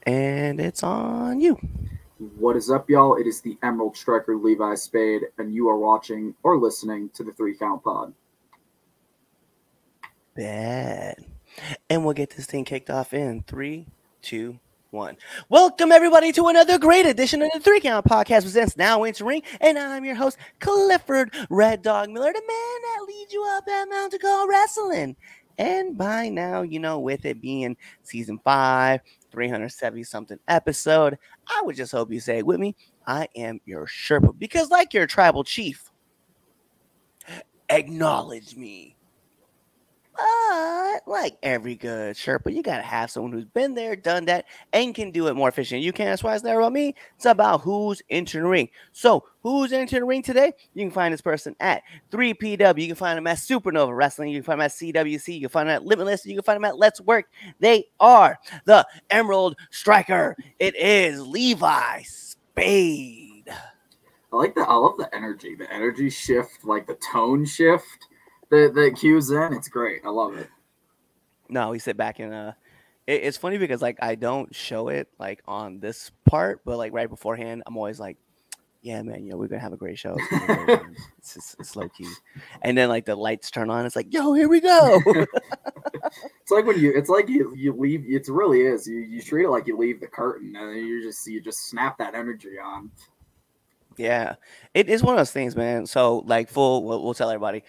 And it's on you. What is up, y'all? It is the Emerald Striker Levi Spade, and you are watching or listening to the 3 Count Pod. Bad. And we'll get this thing kicked off in 3, 2, 1. Welcome, everybody, to another great edition of the 3 Count Podcast presents Now Entering. And I'm your host, Clifford Red Dog Miller, the man that leads you up that mountain called wrestling. And by now, with it being season 5, 370-something episode, I would just hope you say it with me. I am your Sherpa, because like your tribal chief, acknowledge me. But like every good Sherpa, you gotta have someone who's been there, done that, and can do it more efficient. You can't. That's why it's never about me. It's about who's entering the ring. So who's entering the ring today? You can find this person at 3PW. You can find them at Supernova Wrestling. You can find them at CWC. You can find them at Limitless. You can find them at Let's Work. They are the Emerald Striker. It is Levi Spade. I love the energy. The energy shift, like the tone shift that cues in. It's great. I love it. No, we sit back and it's funny because like I don't show it like on this part, but like right beforehand, I'm always like, yeah, man, we're gonna have a great show. It's low key, and then like the lights turn on. It's like, yo, here we go. It's like when you leave. It really is. You treat it like you leave the curtain, and then you just snap that energy on. Yeah, it is one of those things, man. So like we'll tell everybody.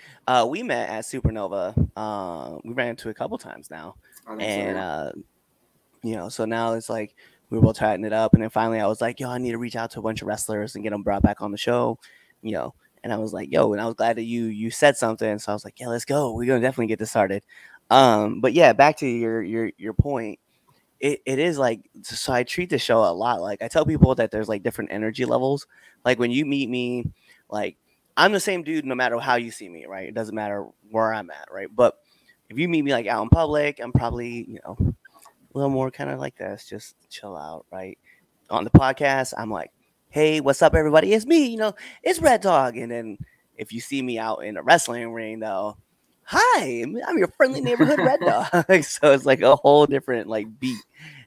We met at Supernova. We ran into a couple times now, and so now it's like we were both chatting it up, and then finally I was like, yo, I need to reach out to a bunch of wrestlers and get them brought back on the show, And I was like, yo, and I was glad that you said something, so I was like, yeah, let's go. We're gonna definitely get this started. But yeah, back to your point. It is like, so I treat the show a lot. Like I tell people that there's like different energy levels. Like when you meet me, like I'm the same dude no matter how you see me, right? It doesn't matter where I'm at, right? But if you meet me like out in public, I'm probably, a little more kind of like this, just chill out, right? On the podcast, I'm like, hey, what's up, everybody? It's me, it's Red Dog. And then if you see me out in a wrestling ring, though, hi, I'm your friendly neighborhood Red Dog. So it's like a whole different like beat.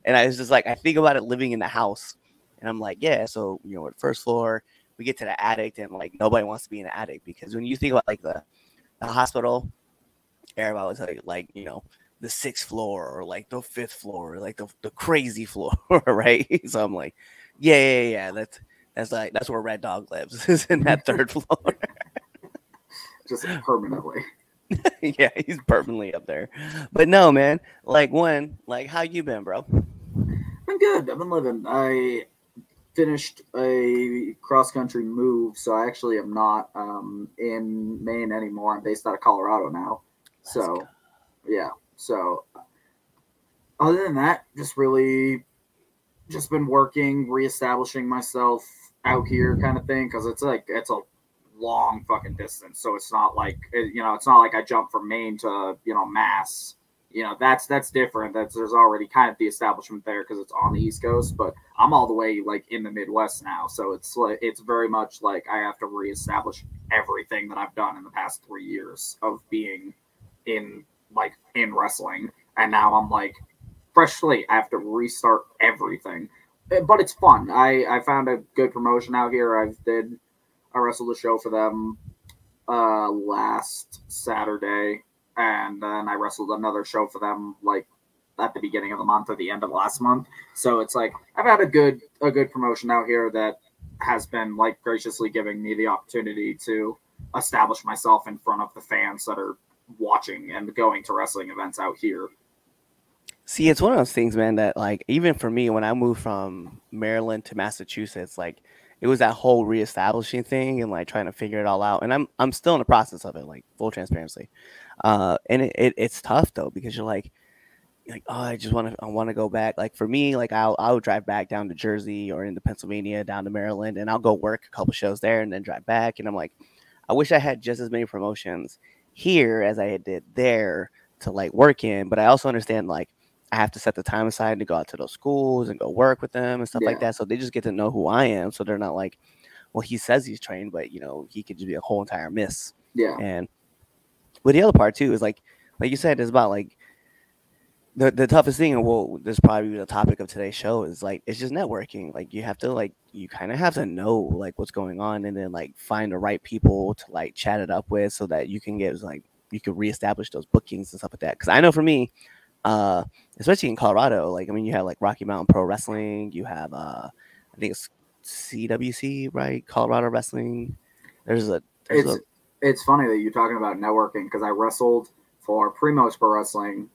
And I was just like, I think about it living in the house. And I'm like, yeah, so, at first floor, we get to the attic and like nobody wants to be in the attic because when you think about like the hospital, everybody was like, the 6th floor or like the 5th floor, or like the crazy floor, right? So I'm like, yeah. That's where Red Dog lives, is in that 3rd floor. Just permanently. Yeah, he's permanently up there. But no, man. Like how you been, bro? I'm good. I've been living. I finished a cross-country move, so I actually am not in Maine anymore. I'm based out of Colorado now. So, yeah. So, other than that, just been working, reestablishing myself out here kind of thing, because it's a long fucking distance, so it's not like I jump from Maine to Mass. That's different. There's already kind of the establishment there because it's on the East Coast, but I'm all the way like in the Midwest now, so it's very much like I have to reestablish everything that I've done in the past 3 years of being in wrestling, and now I'm like freshly I have to restart everything, but it's fun. I found a good promotion out here. I wrestled a show for them last Saturday, and then I wrestled another show for them like at the beginning of the month or the end of last month. So it's like I've had a good promotion out here that has been like graciously giving me the opportunity to establish myself in front of the fans that are watching and going to wrestling events out here. See, it's one of those things, man, that like even for me when I moved from Maryland to Massachusetts, like it was that whole reestablishing thing and like trying to figure it all out. And I'm still in the process of it, like full transparency. And it's tough though, because you're like, oh, I want to go back. Like for me, like I'll drive back down to Jersey or into Pennsylvania, down to Maryland, and I'll go work a couple shows there and then drive back. And I'm like, I wish I had just as many promotions here as I did there to like work in. But I also understand like I have to set the time aside to go out to those schools and go work with them and stuff like that. So they just get to know who I am. So they're not like, well, he says he's trained, but he could just be a whole entire miss. Yeah. And but the other part too is like you said, it's about like the toughest thing, and well, this probably the topic of today's show is like it's just networking. Like you have to like you kind of have to know like what's going on, and then like find the right people to like chat it up with, so that you can get like you can reestablish those bookings and stuff like that. Because I know for me, uh, especially in Colorado, like I mean, you have like Rocky Mountain Pro Wrestling, you have I think it's CWC, right? Colorado Wrestling. There's It's a it's funny that you're talking about networking because I wrestled for Primo's Pro Wrestling.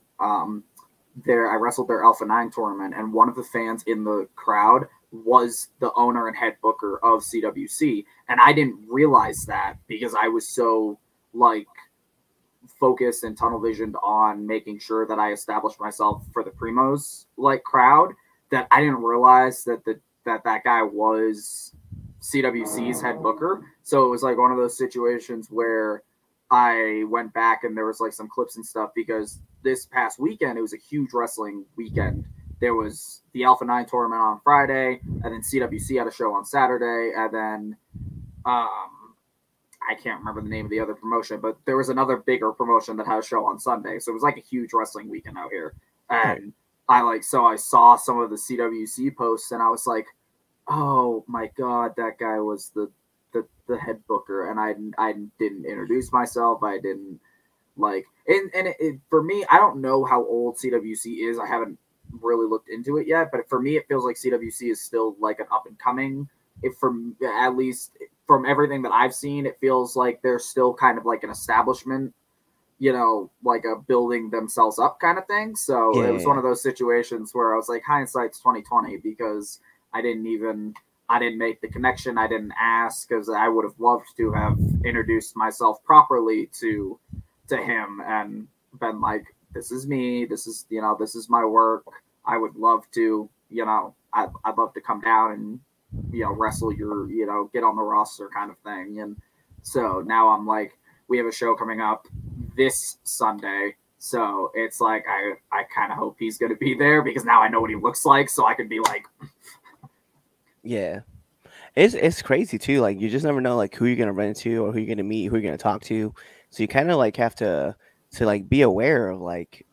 There, I wrestled their Alpha 9 tournament, and one of the fans in the crowd was the owner and head booker of CWC, and I didn't realize that because I was so like focused and tunnel visioned on making sure that I established myself for the Primos like crowd that I didn't realize that guy was CWC's head booker. So it was like one of those situations where I went back and there was like some clips and stuff because this past weekend it was a huge wrestling weekend. There was the Alpha 9 tournament on Friday, and then CWC had a show on Saturday, and then I can't remember the name of the other promotion, but there was another bigger promotion that had a show on Sunday. So it was like a huge wrestling weekend out here. And I saw some of the CWC posts and I was like, oh my God, that guy was the head booker. And I didn't introduce myself. I didn't like, for me, I don't know how old CWC is. I haven't really looked into it yet, but for me, it feels like CWC is still like an up and coming. At least from everything that I've seen, it feels like they're still kind of like an establishment, like a building themselves up kind of thing. So it was one of those situations where I was like, hindsight's 2020 because I didn't make the connection. I didn't ask because I would have loved to have introduced myself properly to him and been like, this is me. This is my work. I would love to, I'd love to come down and, wrestle your, get on the roster kind of thing. And so now I'm like, we have a show coming up this Sunday. So it's like, I kind of hope he's going to be there because now I know what he looks like. So I could be like, yeah. It's crazy too. Like you just never know like who you're gonna run into or who you're gonna meet, who you're gonna talk to. So you kind of like have to like be aware of like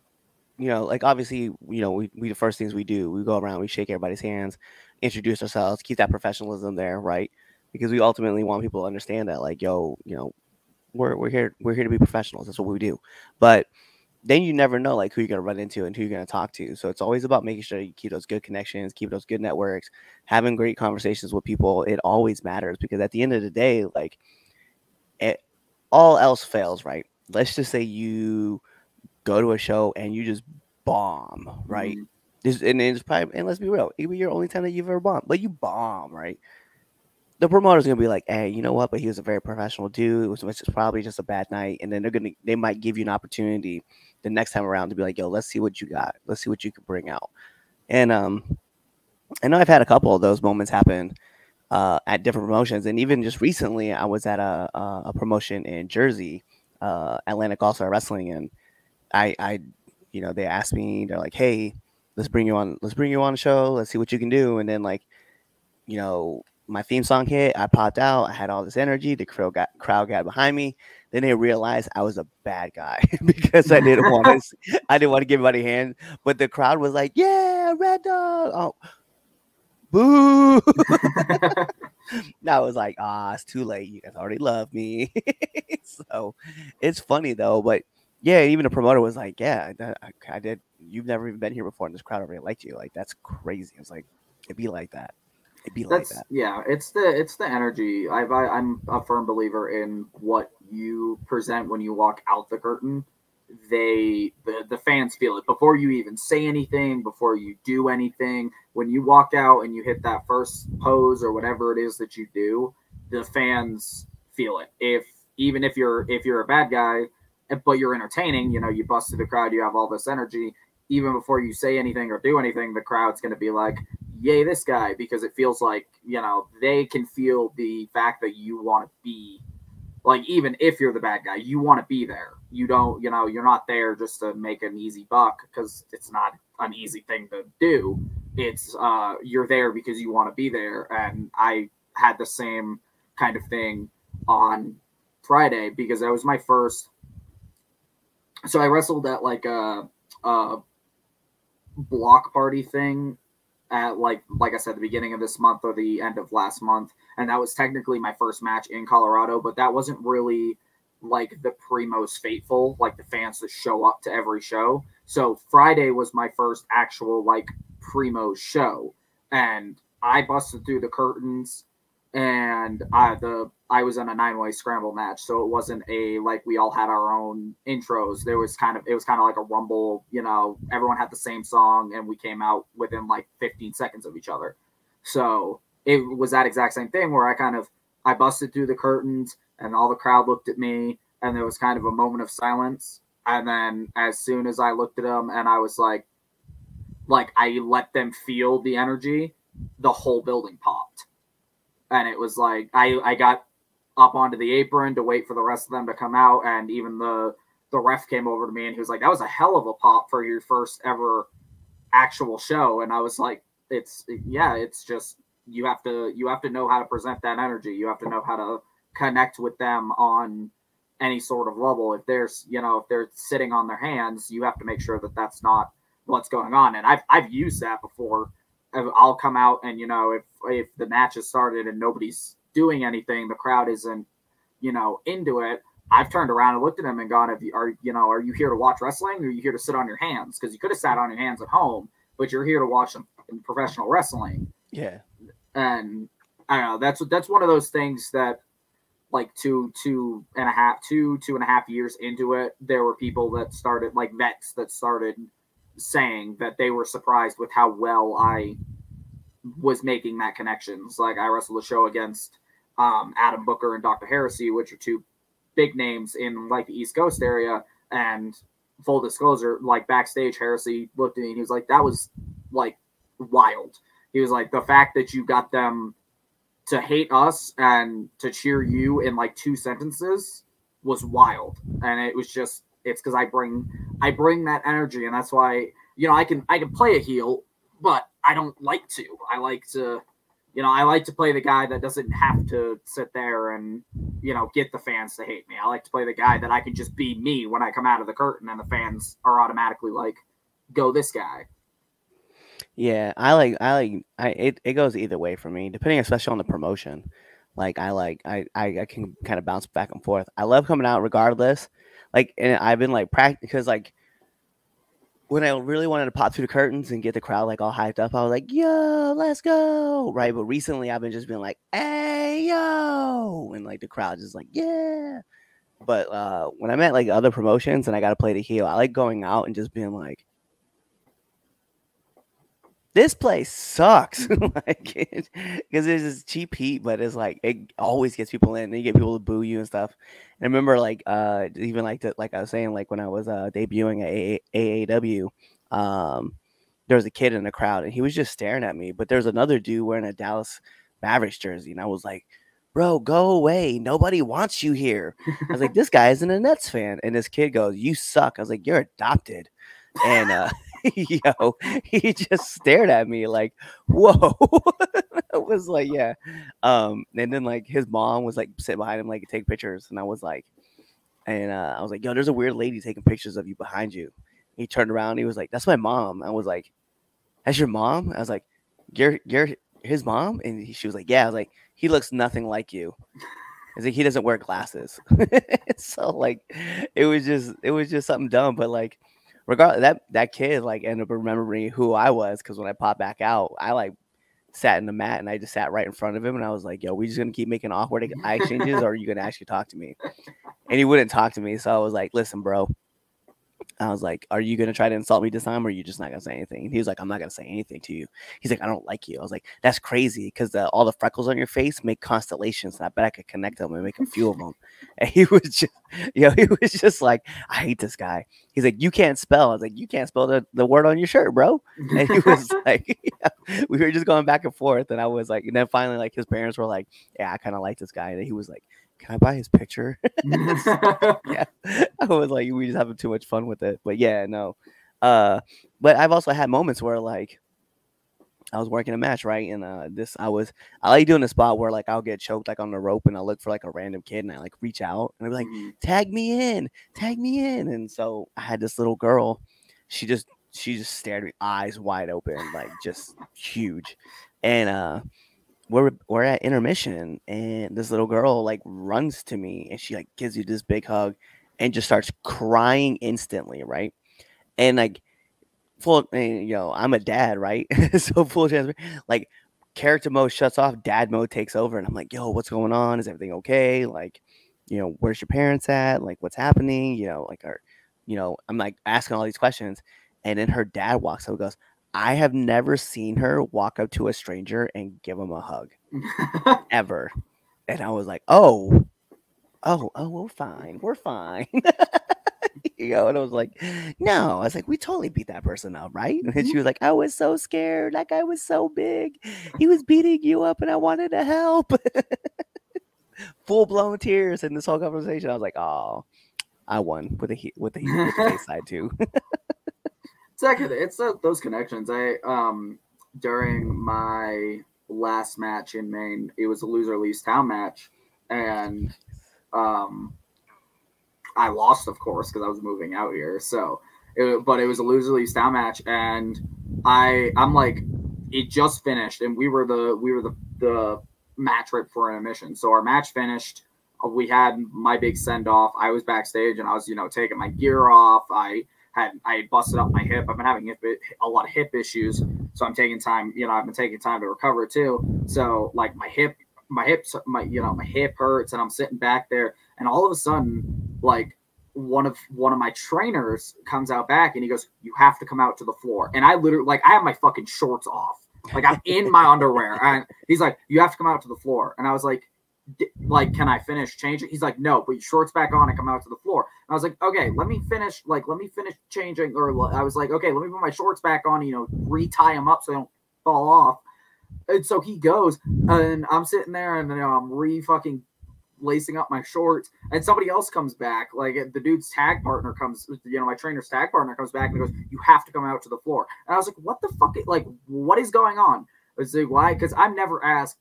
like obviously we the first things we do, we go around, we shake everybody's hands, introduce ourselves, keep that professionalism there, right? Because we ultimately want people to understand that like we're here to be professionals. That's what we do. But then you never know like who you're gonna run into and who you're gonna talk to. So it's always about making sure you keep those good connections, keep those good networks, having great conversations with people. It always matters because at the end of the day, like all else fails, right? Let's just say you go to a show and you just bomb, right? It's probably, and let's be real, it be your only time that you've ever bombed, but you bomb, right? The promoter's gonna be like, "Hey, you know what? But he was a very professional dude. It was probably just a bad night." And then they might give you an opportunity the next time around to be like, "Yo, let's see what you got. Let's see what you can bring out." And I know I've had a couple of those moments happen at different promotions, and even just recently, I was at a promotion in Jersey, Atlantic All Star Wrestling, and I they asked me, they're like, "Hey, let's bring you on a show. Let's see what you can do." And then like my theme song hit, I popped out, I had all this energy, the crowd got behind me. Then they realized I was a bad guy because I didn't want to give anybody a hand, but the crowd was like, "Yeah, Red Dog." Oh, boo. I was like, it's too late. You guys already love me. So it's funny though, but yeah, even the promoter was like, "Yeah, I did. You've never even been here before, and this crowd already liked you. Like that's crazy." I was like, "It'd be like that. It'd be like that." Yeah, it's the energy. I'm a firm believer in what you present when you walk out the curtain. The fans feel it before you even say anything, before you do anything. When you walk out and you hit that first pose or whatever it is that you do, the fans feel it. Even if you're a bad guy, but you're entertaining, you bust through the crowd, you have all this energy. Even before you say anything or do anything, the crowd's going to be like, "Yay, this guy," because it feels like they can feel the fact that you want to be. Like, even if you're the bad guy, you want to be there. You don't, you're not there just to make an easy buck because it's not an easy thing to do. It's, you're there because you want to be there. And I had the same kind of thing on Friday because that was my first. So I wrestled at like a block party thing at like I said, the beginning of this month or the end of last month, and that was technically my first match in Colorado, but that wasn't really like the Primos faithful, like the fans that show up to every show. So Friday was my first actual like Primos show, and I busted through the curtains, and I was in a 9-way scramble match, so it wasn't a like we all had our own intros. It was kind of like a rumble, everyone had the same song, and we came out within like 15 seconds of each other. So it was that exact same thing where I busted through the curtains, and all the crowd looked at me, and there was kind of a moment of silence. And then as soon as I looked at them, and I was like I let them feel the energy, the whole building popped. And it was like I got up onto the apron to wait for the rest of them to come out, and even the ref came over to me, and he was like, "That was a hell of a pop for your first ever actual show." And I was like, it's just you have to know how to present that energy. You have to know how to connect with them on any sort of level. If they're sitting on their hands, you have to make sure that that's not what's going on. And I've used that before. I'll come out, and if the match has started and nobody's doing anything, the crowd isn't into it. I've turned around and looked at him and gone, are you here to watch wrestling, or are you here to sit on your hands? Because you could have sat on your hands at home, but you're here to watch professional wrestling. Yeah. And I don't know. That's one of those things that, like, two and a half years into it, there were people that started, like vets that started saying that they were surprised with how well I was making that connections. Like, I wrestled a show against Adam Booker and Dr. Heresy, which are two big names in like the East Coast area. And full disclosure, like backstage, Heresy looked at me and he was like, "That was like wild." He was like, "The fact that you got them to hate us and to cheer you in like 2 sentences was wild." And it was just, it's because I bring that energy, and that's why I can play a heel, but I don't like to. I like to play the guy that doesn't have to sit there and get the fans to hate me. I like to play the guy that I can just be me when I come out of the curtain, and the fans are automatically like, "Go this guy." Yeah, it goes either way for me, depending especially on the promotion. Like I can kind of bounce back and forth. I love coming out regardless. Like, and I've been like because like when I really wanted to pop through the curtains and get the crowd like all hyped up, I was like, "Yo, let's go!" Right? But recently, I've been just being like, "Hey, yo!" and like the crowd just like, "Yeah." But when I'm at like other promotions and I got to play the heel, I like going out and just being like, "This place sucks," like, because there's this cheap heat, but it's like it always gets people in. And you get people to boo you and stuff. And I remember like even like I was saying, like when I was debuting at AAW, there was a kid in the crowd and he was just staring at me. But there's another dude wearing a Dallas Mavericks jersey, and I was like, "Bro, go away! Nobody wants you here." I was like, "This guy isn't a Nets fan," and this kid goes, "You suck." I was like, "You're adopted," and yo, he just stared at me like, "Whoa!" I was like, "Yeah," and then like his mom was like sitting behind him like take pictures, and I was like, "Yo, there's a weird lady taking pictures of you behind you." He turned around, he was like, "That's my mom." I was like, "That's your mom?" I was like, "You're his mom?" And she was like, "Yeah." I was like, "He looks nothing like you." It's like he doesn't wear glasses. So like it was just something dumb, but like regardless, that kid like ended up remembering who I was, because when I popped back out, I like sat in the mat and I just sat right in front of him, and I was like, "Yo, we just gonna keep making awkward eye exchanges, or are you gonna actually talk to me?" And he wouldn't talk to me, so I was like, "Listen, bro." I was like, "Are you gonna try to insult me this time, or are you just not gonna say anything?" And he was like, "I'm not gonna say anything to you." He's like, "I don't like you." I was like, "That's crazy, because all the freckles on your face make constellations, and I bet I could connect them and make a few of them." And he was just, he was just like, "I hate this guy." He's like, "You can't spell." I was like, "You can't spell the word on your shirt, bro." And he was like, we were just going back and forth, and I was like, and then finally, like his parents were like, "Yeah, I kind of like this guy," and he was like, "Can I buy his picture?" Yeah, I was like, we just having too much fun with it. But yeah, no. But I've also had moments where like I was working a match, right? And I like doing a spot where like I'll get choked like on the rope, and I'll look for like a random kid, and I like reach out and I'll be like, "Tag me in, tag me in." And so I had this little girl, she just she just stared at me, eyes wide open, like just huge. And we're at intermission, and this little girl like runs to me, and she like gives you this big hug, and just starts crying instantly, right? And like full, and, I'm a dad, right? So full transfer, like character mode shuts off, dad mode takes over, and I'm like, yo, what's going on? Is everything okay? Like, where's your parents at? Like, what's happening? Like, I'm like asking all these questions, and then her dad walks up and goes, I have never seen her walk up to a stranger and give him a hug ever. And I was like, oh, we're fine. And I was like, no. I was like, we totally beat that person up, right? And she was like, I was so scared. That guy was so big. He was beating you up, and I wanted to help. Full blown tears in this whole conversation. I was like, oh, I won with the face side too. It's those connections. During my last match in Maine, it was a loser leaves town match, and I lost, of course, because I was moving out here. But it was a loser leaves town match, and I'm like, it just finished, and we were the match right before intermission. So our match finished. We had my big send off. I was backstage, and I was taking my gear off. I had busted up my hip. I've been having a lot of hip issues, so I'm taking time. I've been taking time to recover too. So like my hip hurts, and I'm sitting back there, and all of a sudden, like one of my trainers comes out back, and he goes, "You have to come out to the floor." And I literally, like, I have my fucking shorts off, like I'm in my underwear, and he's like, "You have to come out to the floor." And I was like, can I finish changing? He's like, no, put your shorts back on and come out to the floor. And I was like, okay, let me finish changing. Or I was like, okay, let me put my shorts back on, retie them up so they don't fall off. And so he goes, and I'm sitting there, and I'm fucking lacing up my shorts, and somebody else comes back, like the dude's tag partner comes, my trainer's tag partner comes back and goes, "You have to come out to the floor." And I was like, what the fuck, like, what is going on? I was like, why? Because I'm never asked.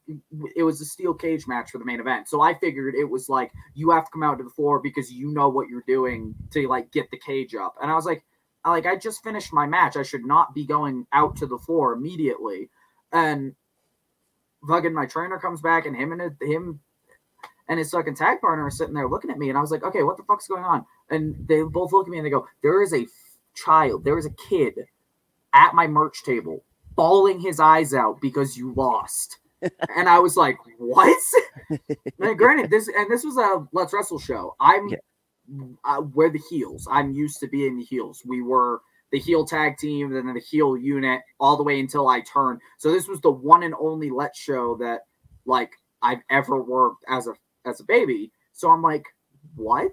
It was a steel cage match for the main event, so I figured it was like, you have to come out to the floor because you know what you're doing to like get the cage up. And I was like, I just finished my match. I should not be going out to the floor immediately. And fucking my trainer comes back, and him and his fucking tag partner are sitting there looking at me, and I was like, okay, what the fuck's going on? And they both look at me and they go, there is a kid at my merch table bawling his eyes out because you lost. And I was like, what? Now, granted, this was a Let's Wrestle show. We're the heels. I'm used to being the heels. We were the heel tag team, and then the heel unit all the way until I turned. So this was the one and only Let's show that like I've ever worked as a baby. So I'm like, what?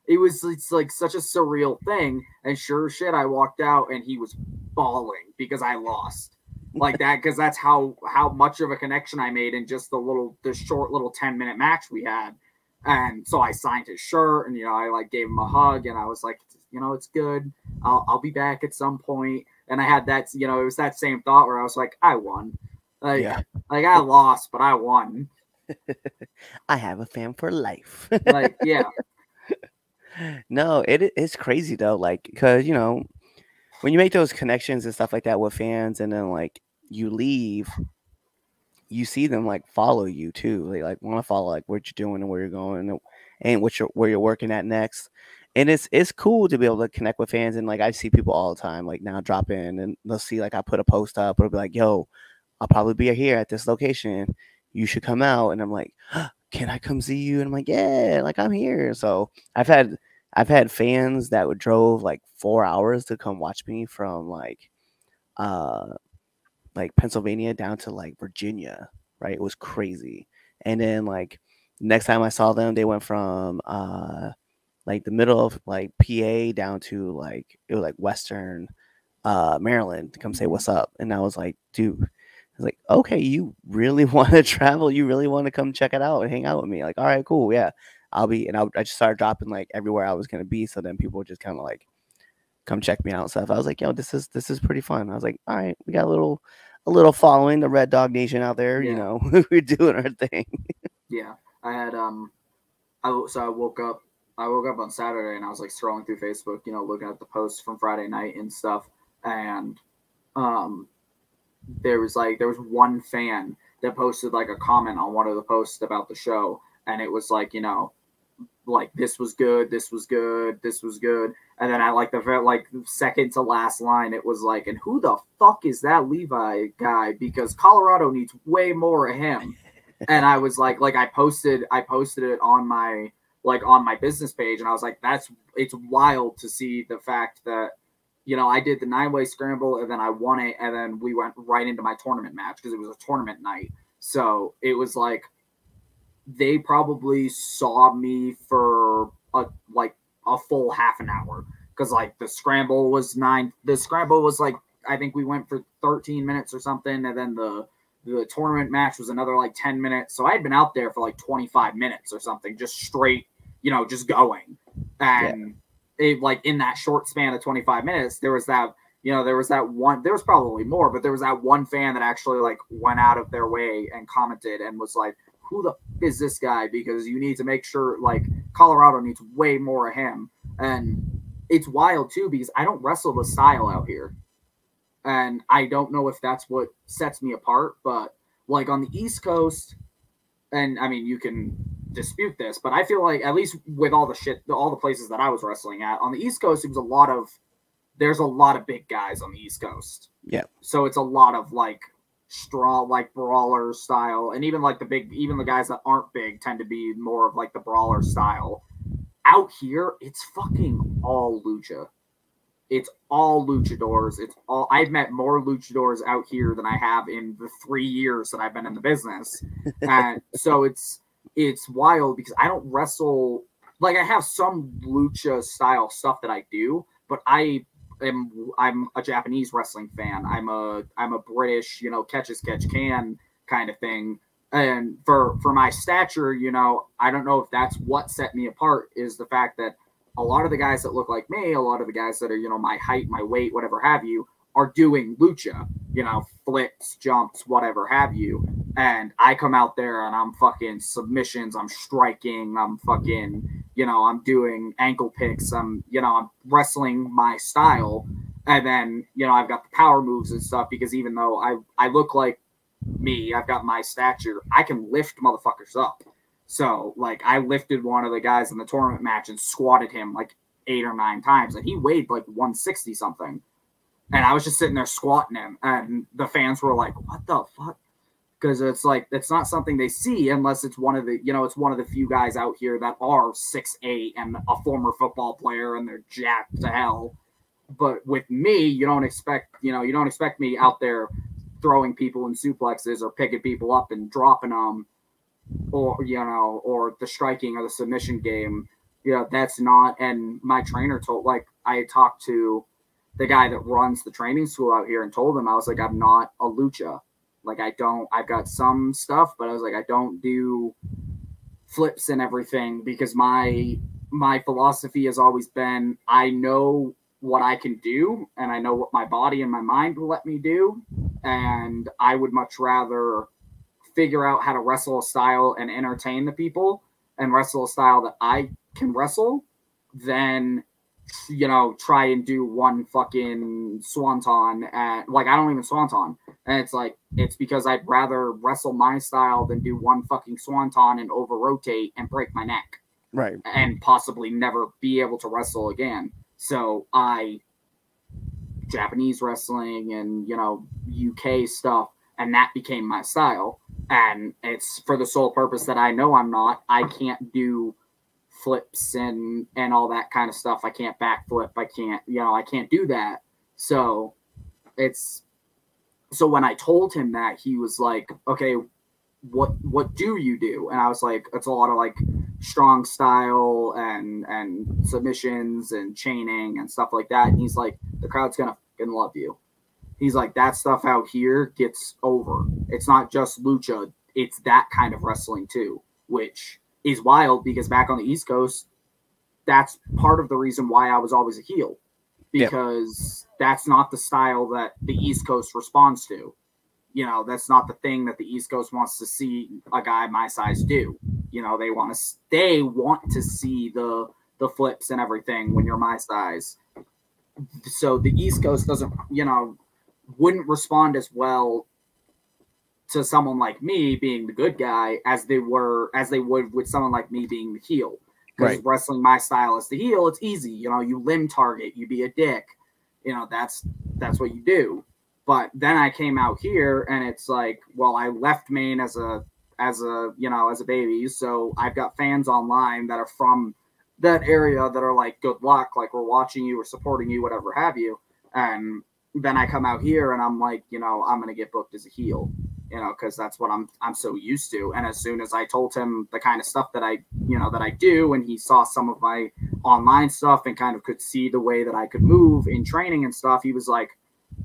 It's like such a surreal thing. And sure as shit, I walked out and he was bawling because I lost. Like that, because that's how much of a connection I made in just the short little 10-minute match we had. And so I signed his shirt, and I like gave him a hug, and I was like, it's good. I'll be back at some point. And I had that, it was that same thought where I was like, I won. Like I lost, but I won. I have a fan for life. Like, yeah. No, it's crazy though, like, because when you make those connections and stuff like that with fans, and then like you leave, you see them like follow you too. They like want to follow like what you're doing and where you're going, and where you're working at next. And it's cool to be able to connect with fans. And like I see people all the time, like now drop in, and they'll see like I put a post up, or it'll be like, yo, I'll probably be here at this location. You should come out. And I'm like, can I come see you? And I'm like, yeah, like I'm here. So I've had fans that would drove like 4 hours to come watch me from like Pennsylvania down to like Virginia, right? It was crazy. And then like next time I saw them, they went from like the middle of like PA down to like it was like Western Maryland to come say what's up. And I was like, dude, I was like, okay, you really want to travel? You really want to come check it out and hang out with me? Like, all right, cool, yeah. I'll be, and I just started dropping like everywhere I was gonna be, so then people would just kind of like come check me out and stuff. I was like, yo, this is pretty fun. I was like, all right, we got a little following, the Red Dog Nation out there. Yeah. We're doing our thing. Yeah, I had I woke up on Saturday, and I was like scrolling through Facebook, looking at the posts from Friday night and stuff. and there was one fan that posted like a comment on one of the posts about the show, and it was like, like this was good, this was good, this was good, and then at like the second to last line, it was like, and who the fuck is that Levi guy? Because Colorado needs way more of him. And I was like I posted it on my business page, and I was like, it's wild to see the fact that, I did the 9-way scramble, and then I won it, and then we went right into my tournament match because it was a tournament night. So it was like they probably saw me for a full half an hour, because like the scramble was like, I think we went for 13 minutes or something, and then the tournament match was another like 10 minutes. So I had been out there for like 25 minutes or something, just straight, just going. And it, like, in that short span of 25 minutes, there was that one, there was probably more, but there was that one fan that actually like went out of their way and commented and was like, who the f is this guy? Because you need to make sure, like, Colorado needs way more of him. And it's wild too, because I don't wrestle the style out here. And I don't know if that's what sets me apart, but like on the East Coast, and I mean, you can dispute this, but I feel like, at least with all the places that I was wrestling at on the East Coast, there's a lot of big guys on the East Coast. Yeah. So it's a lot of like strong, like brawler style. And even like even the guys that aren't big tend to be more of like the brawler style. Out here, it's fucking all lucha. It's all luchadors. I've met more luchadors out here than I have in the 3 years that I've been in the business. And so it's wild, because I don't wrestle, like, I have some lucha style stuff that I do, but I'm a Japanese wrestling fan. I'm a British, catch as catch can kind of thing. And for my stature, I don't know if that's what set me apart, is the fact that a lot of the guys that look like me, a lot of the guys that are, my height, my weight, whatever have you, are doing lucha, flips, jumps, whatever have you. And I come out there and I'm fucking submissions, I'm striking, I'm fucking, I'm doing ankle picks, I'm wrestling my style. And then, I've got the power moves and stuff, because even though I look like me, I've got my stature, I can lift motherfuckers up. So, like, I lifted one of the guys in the tournament match and squatted him like 8 or 9 times, and he weighed like 160 something. And I was just sitting there squatting him, and the fans were like, what the fuck? Because it's like, it's not something they see unless it's one of the, it's one of the few guys out here that are 6'8" and a former football player, and they're jacked to hell. But with me, you don't expect me out there throwing people in suplexes or picking people up and dropping them, or the striking or the submission game. That's not. And my trainer I talked to the guy that runs the training school out here and told him, I was like, I'm not a lucha. Like, I've got some stuff, but I was like, I don't do flips and everything, because my philosophy has always been, I know what I can do, and I know what my body and my mind will let me do. And I would much rather figure out how to wrestle a style and entertain the people and wrestle a style that I can wrestle than, try and do one fucking swanton at, like, I don't even swanton. And it's like, it's because I'd rather wrestle my style than do one fucking swanton and over rotate and break my neck. Right. And possibly never be able to wrestle again. So Japanese wrestling and, UK stuff, and that became my style. And it's for the sole purpose that I know I can't do flips and all that kind of stuff. I can't backflip. I can't do that. So when I told him that, he was like, okay, what do you do? And I was like, it's a lot of like strong style and submissions and chaining and stuff like that. And he's like, the crowd's gonna fucking love you. He's like, that stuff out here gets over. It's not just lucha. It's that kind of wrestling too, which is wild, because back on the East Coast, that's part of the reason why I was always a heel, because that's not the style that the East Coast responds to. That's not the thing that the East Coast wants to see a guy my size do. They want to see the flips and everything when you're my size. so the East Coast doesn't, wouldn't respond as well to someone like me being the good guy as they would with someone like me being the heel. Because wrestling my style as the heel, it's easy. You limb target, you be a dick. That's what you do. But then I came out here, and it's like, well, I left Maine as a baby, so I've got fans online that are from that area that are like, good luck, like, we're watching you, we're supporting you, whatever have you. And then I come out here, and I'm like, I'm gonna get booked as a heel, because that's what I'm so used to. And as soon as I told him the kind of stuff that I do, and he saw some of my online stuff and kind of could see the way that I could move in training and stuff, he was like,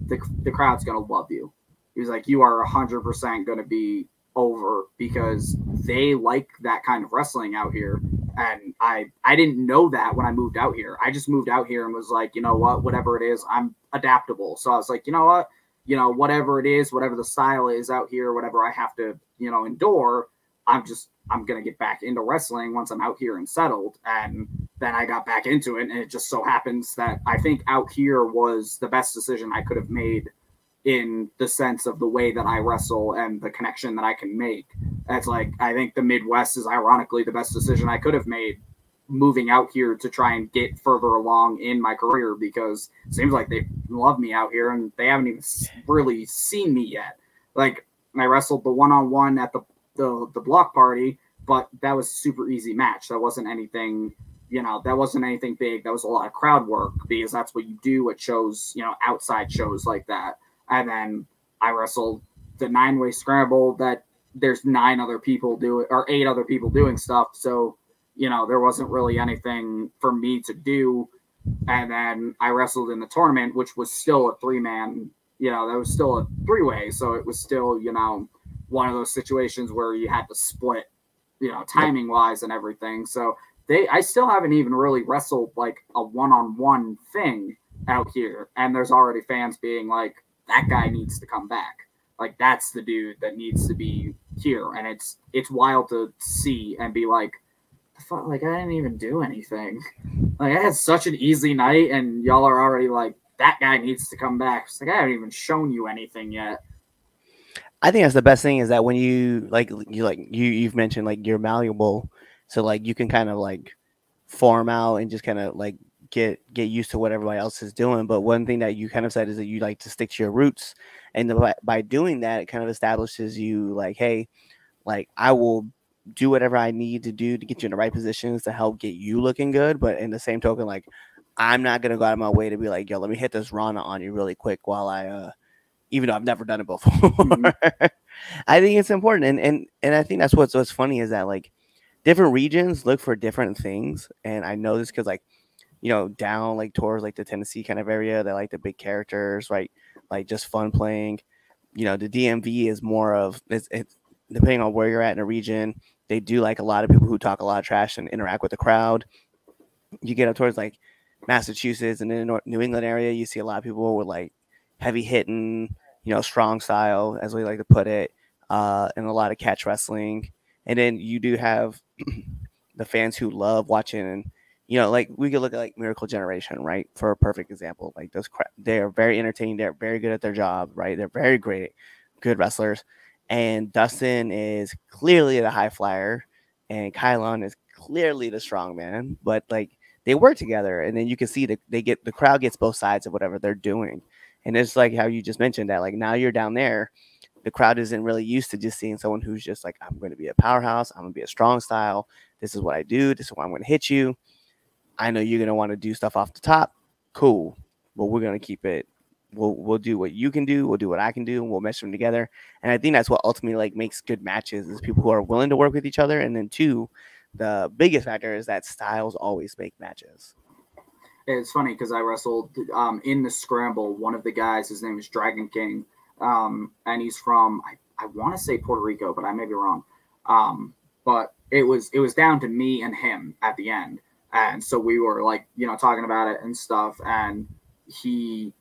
the crowd's gonna love you. He was like, you are 100% gonna be over, because they like that kind of wrestling out here. And I didn't know that when I moved out here. I just moved out here and was like, whatever it is, I'm adaptable. So I was like, whatever it is, whatever the style is out here, whatever I have to, endure, I'm going to get back into wrestling once I'm out here and settled. And then I got back into it. And it just so happens that I think out here was the best decision I could have made, in the sense of the way that I wrestle and the connection that I can make. That's like, I think the Midwest is ironically the best decision I could have made, moving out here to try and get further along in my career, because it seems like they love me out here and they haven't even really seen me yet. Like, I wrestled the one-on-one at the block party, but that was a super easy match. That wasn't anything, that wasn't anything big. That was a lot of crowd work, because that's what you do at shows, outside shows like that. And then I wrestled the 9-way scramble that there's 8 other people doing stuff. So, there wasn't really anything for me to do. And then I wrestled in the tournament, which was still a 3-man, that was still a 3-way. So it was still, one of those situations where you had to split, timing wise and everything. So I still haven't even really wrestled like a one-on-one thing out here. And there's already fans being like, that guy needs to come back. Like, that's the dude that needs to be here. And it's wild to see and be like, like, I didn't even do anything. Like, I had such an easy night, and y'all are already like, that guy needs to come back. It's like, I haven't even shown you anything yet. I think that's the best thing, is that when you've mentioned, like, you're malleable, so like you can kind of like form out and just kind of like get used to what everybody else is doing. But one thing that you kind of said is that you like to stick to your roots, and by doing that, it kind of establishes you like, hey, like, I will do whatever I need to do to get you in the right positions to help get you looking good. But in the same token, like, I'm not gonna go out of my way to be like, yo, let me hit this Rana on you really quick while I even though I've never done it before. Mm-hmm. I think it's important, and I think that's what's funny, is that like different regions look for different things. And I know this because, like, down like towards like the Tennessee kind of area, they like the big characters, right? Like, just fun playing. The DMV is more of it's depending on where you're at in a region, they do like a lot of people who talk a lot of trash and interact with the crowd. You get up towards like Massachusetts and in the New England area, you see a lot of people with like heavy hitting, strong style, as we like to put it, and a lot of catch wrestling. And then you do have the fans who love watching, and like we could look at like Miracle Generation, right, for a perfect example. Like, they are very entertaining. They're very good at their job, right? They're very good wrestlers. And Dustin is clearly the high flyer, and Kylon is clearly the strong man. But like, they work together, and then you can see that the crowd gets both sides of whatever they're doing. And it's like how you just mentioned that, like, now you're down there, the crowd isn't really used to just seeing someone who's just like, I'm going to be a powerhouse, I'm going to be a strong style, this is what I do, this is why I'm going to hit you. I know you're going to want to do stuff off the top. Cool. But we're going to keep it. We'll do what you can do. We'll do what I can do, and we'll mesh them together. And I think that's what ultimately like makes good matches, is people who are willing to work with each other. And then two, the biggest factor is that styles always make matches. It's funny because I wrestled in the scramble. One of the guys, his name is Dragon King, and he's from I want to say Puerto Rico, but I may be wrong. But it was down to me and him at the end, and so we were like talking about it and stuff, and he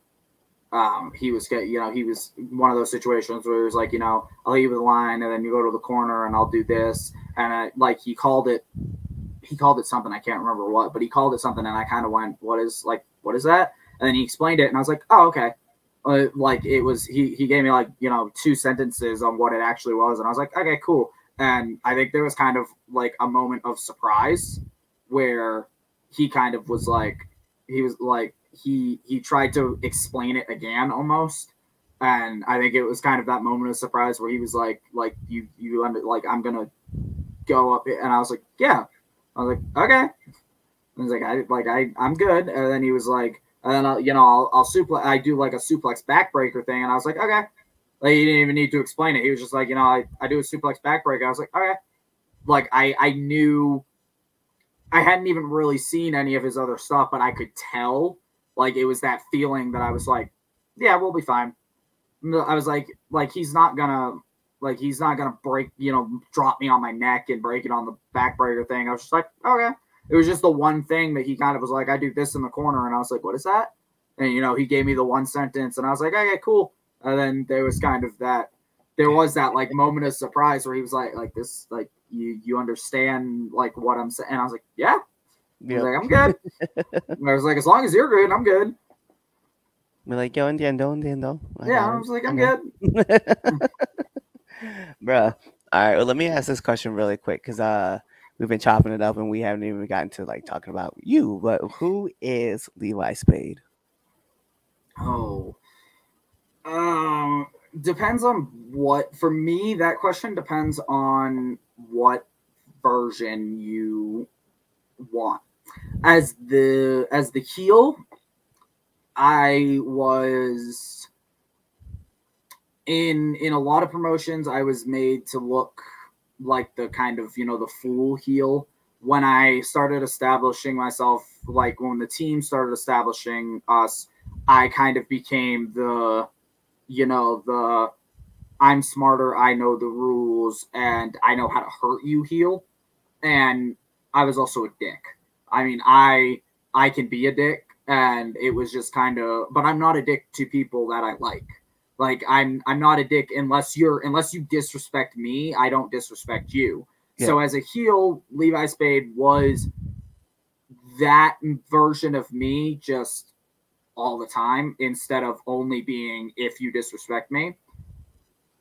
was he was one of those situations where he was like, I'll leave you with a line, and then you go to the corner and I'll do this, and like he called it something, I can't remember what, but he called it something, and I kind of went, what is that? And then he explained it, and I was like, oh, okay. Like it was, he gave me like, 2 sentences on what it actually was, and I was like, okay, cool. And I think there was kind of like a moment of surprise where he kind of was like, he tried to explain it again almost. And I think it was kind of that moment of surprise where he was like you like, I'm gonna go up, and I was like, yeah. I was like, okay. I was like, I'm good. And then he was like, and then I'll suplex. I do like a suplex backbreaker thing, and I was like, okay. Like, he didn't even need to explain it. He was just like, I do a suplex backbreaker. I was like, okay. Like I knew. I hadn't even really seen any of his other stuff, but I could tell. Like, it was that feeling that I was like, yeah, we'll be fine. I was like he's not gonna break, drop me on my neck and break it on the backbreaker thing. I was just like, okay. It was just the one thing that he kind of was like, I do this in the corner, and I was like, what is that? And he gave me the one sentence, and I was like, okay, cool. And then there was kind of that, there was that like moment of surprise where he was like this, like you understand like what I'm saying? And I was like, yeah. Yep. I was like, I'm good. I was like, as long as you're good, I'm good. We're like, yo, entiendo. Yeah, I was like, I'm good. Bruh. All right, well, let me ask this question really quick, because we've been chopping it up and we haven't even gotten to like talking about you. But who is Levi Spade? Oh, depends on what. For me, that question depends on what version you want. As the heel, I was in a lot of promotions. I was made to look like the kind of, the fool heel. When I started establishing myself, like when the team started establishing us, I kind of became the I'm smarter, I know the rules, and I know how to hurt you heel. And I was also a dick. I mean, I can be a dick, and it was just kind of, but I'm not a dick to people that I like. Like, I'm not a dick unless you disrespect me, I don't disrespect you. Yeah. So as a heel, Levi Spade was that version of me just all the time, instead of only being if you disrespect me.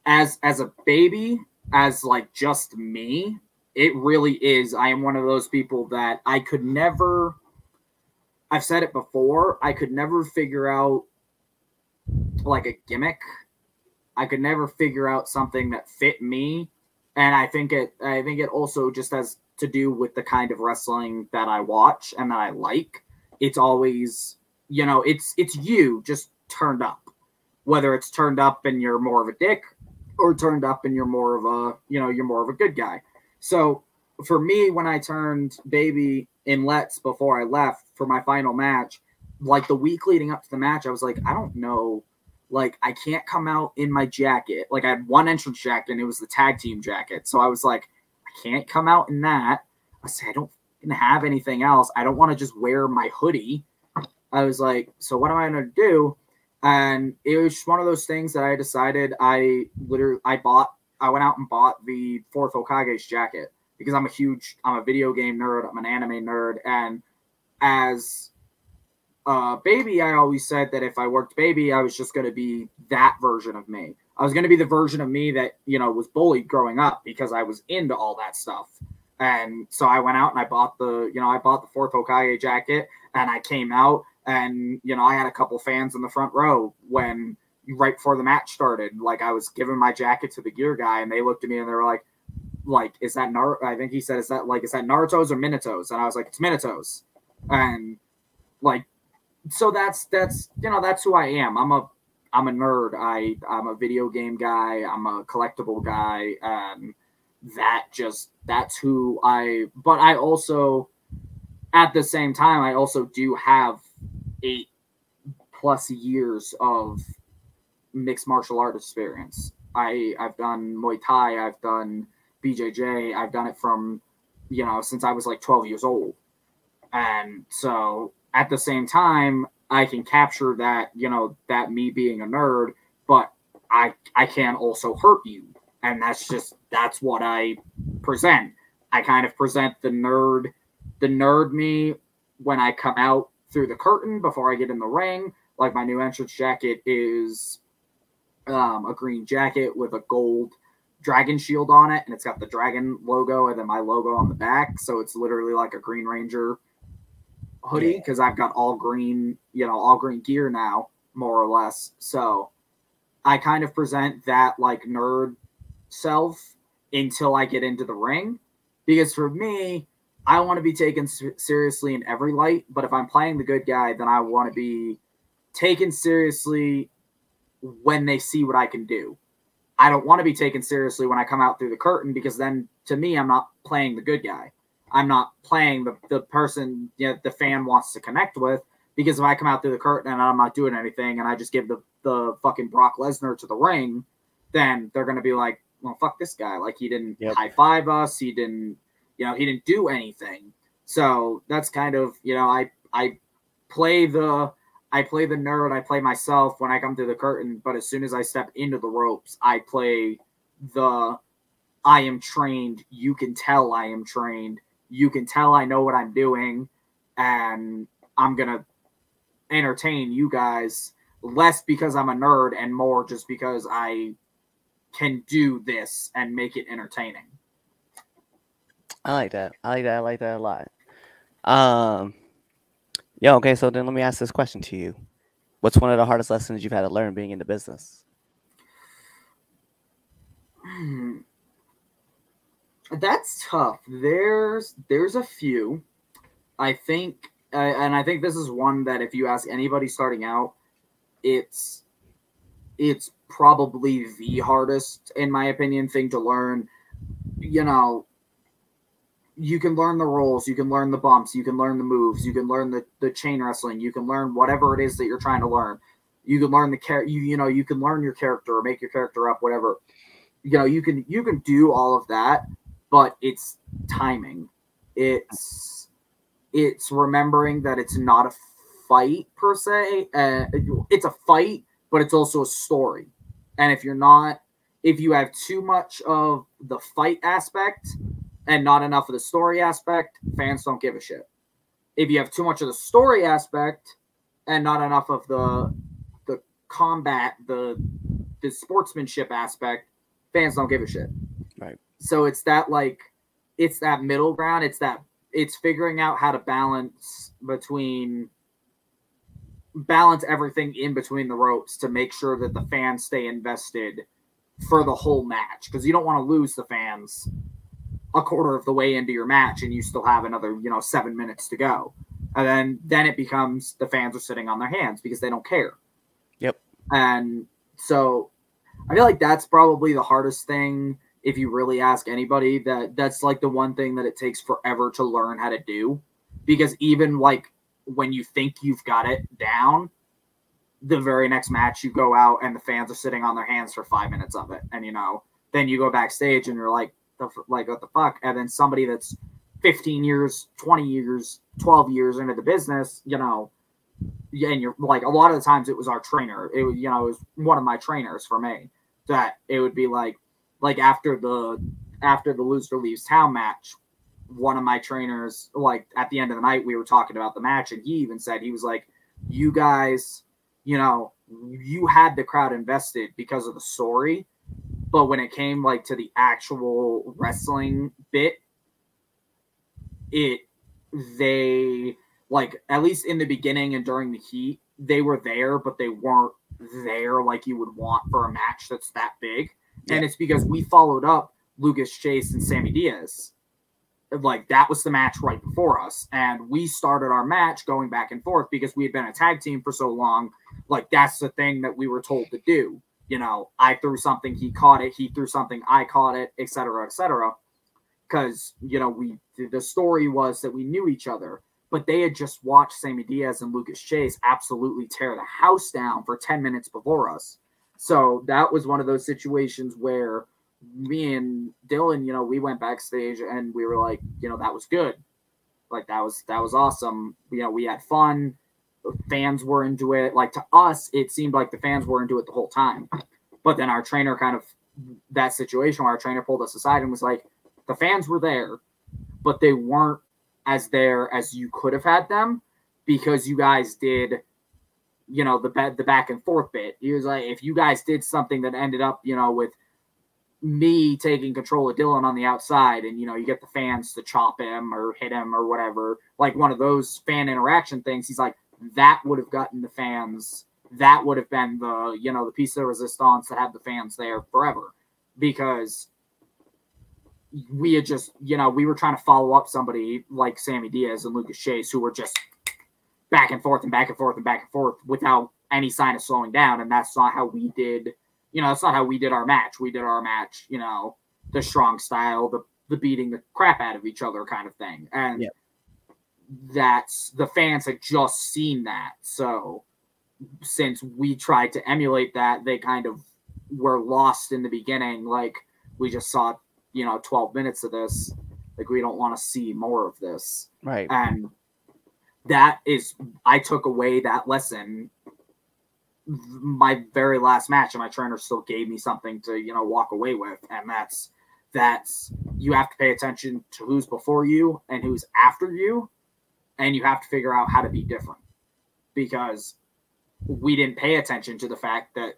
As a baby, as like just me, it really is. I am one of those people that I could never, I've said it before, I could never figure out like a gimmick. I could never figure out something that fit me. And I think it also just has to do with the kind of wrestling that I watch and that I like. It's always, it's you just turned up. Whether it's turned up and you're more of a dick, or turned up and you're more of a, you're more of a good guy. So for me, when I turned baby in Let's before I left for my final match, like the week leading up to the match, I was like, I don't know. Like, I can't come out in my jacket. Like, I had one entrance jacket, and it was the tag team jacket. So I was like, I can't come out in that. I said, I don't have anything else. I don't want to just wear my hoodie. I was like, so what am I going to do? And it was just one of those things that I decided I went out and bought the fourth Hokage's jacket, because I'm a video game nerd. I'm an anime nerd. And as baby, I always said that if I worked baby, I was just going to be that version of me. I was going to be the version of me that, was bullied growing up, because I was into all that stuff. And so I went out and I bought the fourth Hokage jacket, and I came out, and, I had a couple fans in the front row when right before the match started. Like, I was giving my jacket to the gear guy, and they looked at me and they were like, is that I think he said, is that Naruto's or Minato's? And I was like, it's Minato's. And like, so that's who I am. I'm a nerd. I'm a video game guy. I'm a collectible guy. That's who but I also, at the same time, I also do have 8+ years of mixed martial art experience. I've done Muay Thai. I've done BJJ. I've done it from, since I was like 12 years old. And so at the same time, I can capture that, that me being a nerd, but I can also hurt you. And that's what I present. I kind of present the nerd me when I come out through the curtain before I get in the ring. Like my new entrance jacket is a green jacket with a gold dragon shield on it, and it's got the dragon logo and then my logo on the back. So it's literally like a Green Ranger hoodie because I've got all green gear now, more or less. So I kind of present that like nerd self until I get into the ring, because for me, I want to be taken seriously in every light. But if I'm playing the good guy, then I want to be taken seriously when they see what I can do. I don't want to be taken seriously when I come out through the curtain, because then to me, I'm not playing the good guy. I'm not playing the person the fan wants to connect with, because if I come out through the curtain and I'm not doing anything and I just give the fucking Brock Lesnar to the ring, then they're going to be like, well, fuck this guy. Like, he didn't high five us. He didn't do anything. So that's kind of, I play the nerd, I play myself when I come through the curtain, but as soon as I step into the ropes, I play I am trained. You can tell I am trained. You can tell I know what I'm doing, and I'm going to entertain you guys, less because I'm a nerd and more just because I can do this and make it entertaining. I like that. I like that a lot. Okay, so then let me ask this question to you. What's one of the hardest lessons you've had to learn being in the business? That's tough. There's a few. I think, and I think this is one that if you ask anybody starting out, it's probably the hardest, in my opinion, thing to learn. You can learn the roles, you can learn the bumps, you can learn the moves, you can learn the chain wrestling, you can learn whatever it is that you're trying to learn. You can learn you can learn your character or make your character up, whatever. You can do all of that, but it's timing. It's remembering that it's not a fight per se. It's a fight, but it's also a story. And if you have too much of the fight aspect and not enough of the story aspect, fans don't give a shit. If you have too much of the story aspect and not enough of the combat, the sportsmanship aspect, fans don't give a shit. Right. So it's that middle ground. It's figuring out how to balance everything in between the ropes to make sure that the fans stay invested for the whole match, because you don't want to lose the fans a quarter of the way into your match and you still have another 7 minutes to go, and then it becomes the fans are sitting on their hands because they don't care. Yep. And so I feel like that's probably the hardest thing. If you really ask anybody, that's like the one thing that it takes forever to learn how to do, because even like when you think you've got it down, the very next match you go out and the fans are sitting on their hands for 5 minutes of it, and then you go backstage and you're like what the fuck? And then somebody that's 15 years, 20 years, 12 years into the business, and you're like, a lot of the times it was our trainer. It was one of my trainers for me, that it would be like after the loser leaves town match, one of my trainers, like at the end of the night, we were talking about the match, and he even said, he was like, you guys, you had the crowd invested because of the story, but when it came like to the actual wrestling bit, they like, at least in the beginning and during the heat, they were there, but they weren't there like you would want for a match that's that big. Yeah. And it's because we followed up Lucas Chase and Sammy Diaz. Like, that was the match right before us, and we started our match going back and forth because we had been a tag team for so long. Like, that's the thing that we were told to do. I threw something, he caught it, he threw something, I caught it, etc., etc. Because, the story was that we knew each other, but they had just watched Sammy Diaz and Lucas Chase absolutely tear the house down for 10 minutes before us. So that was one of those situations where me and Dylan, we went backstage and we were like, that was good. Like, that was awesome. We had fun. The fans were into it. Like, to us, it seemed like the fans were into it the whole time. But then our trainer that situation where our trainer pulled us aside and was like, the fans were there, but they weren't as there as you could have had them, because you guys did the back and forth bit. He was like, if you guys did something that ended up, with me taking control of Dylan on the outside, and you get the fans to chop him or hit him or whatever, like one of those fan interaction things, he's like, that would have gotten the fans, that would have been the piece of resistance that had the fans there forever, because we had just, we were trying to follow up somebody like Sammy Diaz and Lucas Chase, who were just back and forth and back and forth and back and forth without any sign of slowing down. And that's not how we did, that's not how we did our match. We did our match, the strong style, the beating the crap out of each other kind of thing. And that's, the fans had just seen that. So since we tried to emulate that, they kind of were lost in the beginning. Like, we just saw, 12 minutes of this. Like, we don't want to see more of this. Right. And that is, I took away that lesson my very last match, and my trainer still gave me something to, walk away with. And that's you have to pay attention to who's before you and who's after you. And you have to figure out how to be different, because we didn't pay attention to the fact that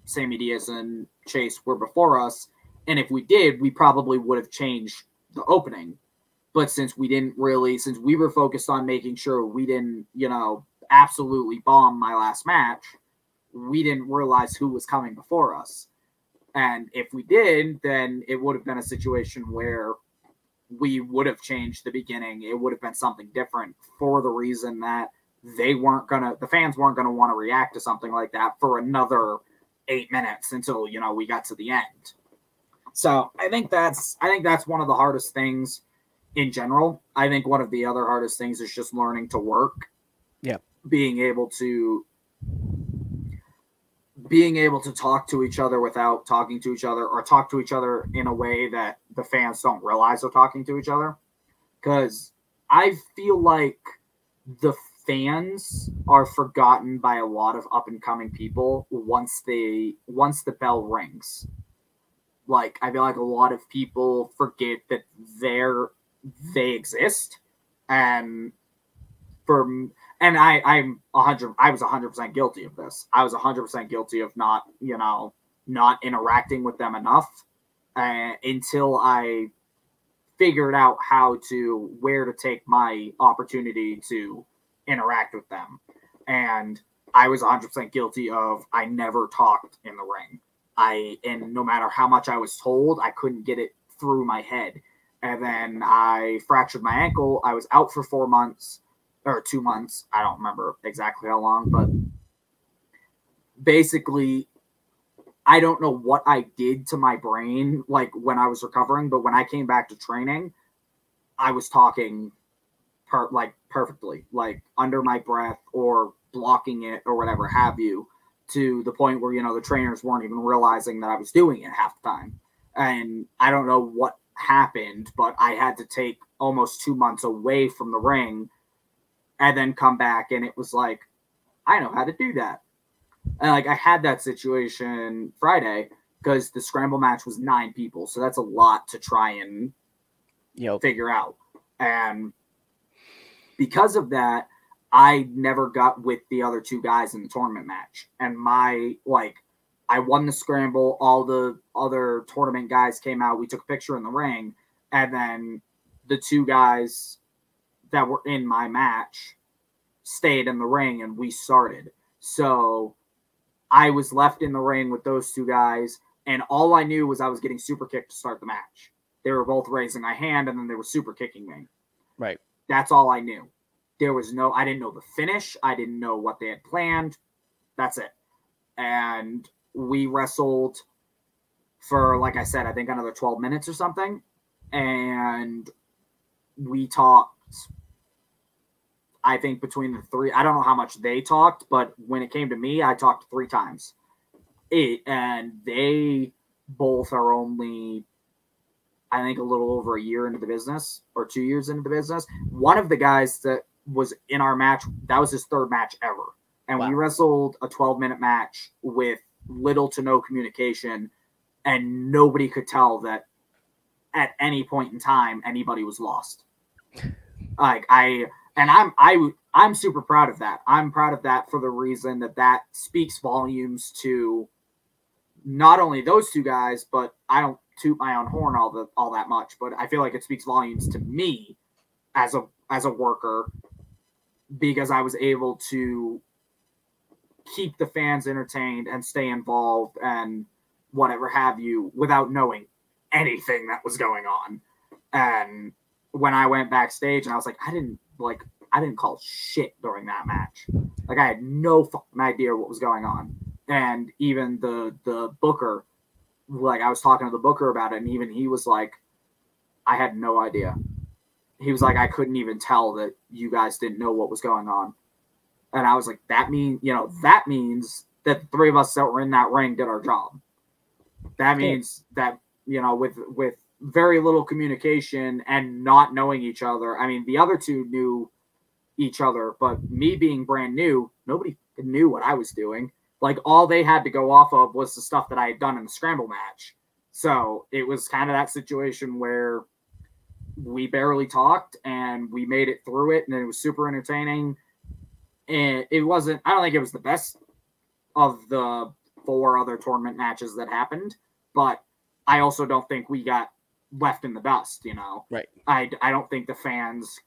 Sammy Diaz and Chase were before us. And if we did, we probably would have changed the opening. But since we were focused on making sure we didn't, absolutely bomb my last match, we didn't realize who was coming before us. And if we did, then it would have been a situation where we would have changed the beginning. It would have been something different, for the reason that the fans weren't going to want to react to something like that for another 8 minutes until, we got to the end. So I think that's one of the hardest things in general. I think one of the other hardest things is just learning to work. Yeah. Being able to talk to each other without talking to each other, or talk to each other in a way that the fans don't realize they're talking to each other. Because I feel like the fans are forgotten by a lot of up and coming people once the bell rings. Like, I feel like a lot of people forget that they exist. And I was 100% guilty of this. I was 100% guilty of not interacting with them enough until I figured out where to take my opportunity to interact with them. And I was 100% guilty of, I never talked in the ring. And no matter how much I was told, I couldn't get it through my head. And then I fractured my ankle. I was out for 4 months. Or 2 months. I don't remember exactly how long, but basically, I don't know what I did to my brain, like, when I was recovering, but when I came back to training, I was talking perfectly, like under my breath or blocking it or whatever have you, to the point where, the trainers weren't even realizing that I was doing it half the time. And I don't know what happened, but I had to take almost 2 months away from the ring and then come back, and it was like, I know how to do that. And like, I had that situation Friday because the scramble match was 9 people, so that's a lot to try and figure out. And because of that, I never got with the other 2 guys in the tournament match. And I won the scramble. All the other tournament guys came out. We took a picture in the ring, and then the 2 guys that were in my match stayed in the ring, and we started. So I was left in the ring with those 2 guys, and all I knew was I was getting super kicked to start the match. They were both raising my hand, and then they were super kicking me. Right. That's all I knew. I didn't know the finish. I didn't know what they had planned. That's it. And we wrestled for, like I said, I think another 12 minutes or something. And we talked, I think between the 3, I don't know how much they talked, but when it came to me, I talked 3 times. And they both are only, I think, a little over a year into the business, or 2 years into the business. One of the guys that was in our match, that was his 3rd match ever. And we wrestled a 12-minute match with little to no communication, and nobody could tell that at any point in time anybody was lost. Like, And I'm super proud of that. I'm proud of that for the reason that speaks volumes to not only those two guys, but I don't toot my own horn all that much, but I feel like it speaks volumes to me as a worker, because I was able to keep the fans entertained and stay involved and whatever have you without knowing anything that was going on. And when I went backstage and I was like, I didn't call shit during that match. Like, I had no fucking idea what was going on. And even the booker, like, I was talking to the booker about it, and even he was like, I had no idea. He was like, I couldn't even tell that you guys didn't know what was going on. And I was like, that means that the three of us that were in that ring did our job. That means that, with very little communication and not knowing each other. I mean, the other two knew each other, but me being brand new, nobody knew what I was doing. Like, all they had to go off of was the stuff that I had done in the scramble match. So it was kind of that situation where we barely talked and we made it through it, and it was super entertaining. And I don't think it was the best of the 4 other tournament matches that happened, but I also don't think we got left in the dust, Right. I don't think the fans,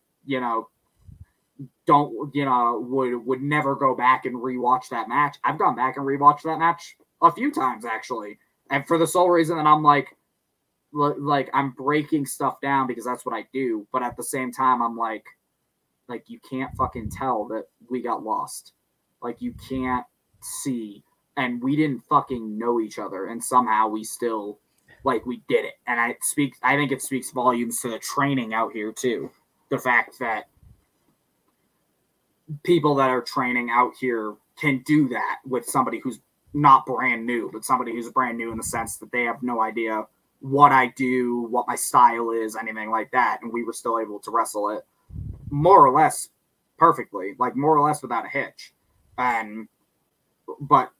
would never go back and rewatch that match. I've gone back and rewatched that match a few times, actually. And for the sole reason that I'm like I'm breaking stuff down because that's what I do. But at the same time, I'm like, you can't fucking tell that we got lost. Like, you can't see. And we didn't fucking know each other. And somehow we still, we did it. And I think it speaks volumes to the training out here, too. The fact that people that are training out here can do that with somebody who's not brand new, but somebody who's brand new in the sense that they have no idea what I do, what my style is, anything like that. And we were still able to wrestle it more or less perfectly, more or less without a hitch. But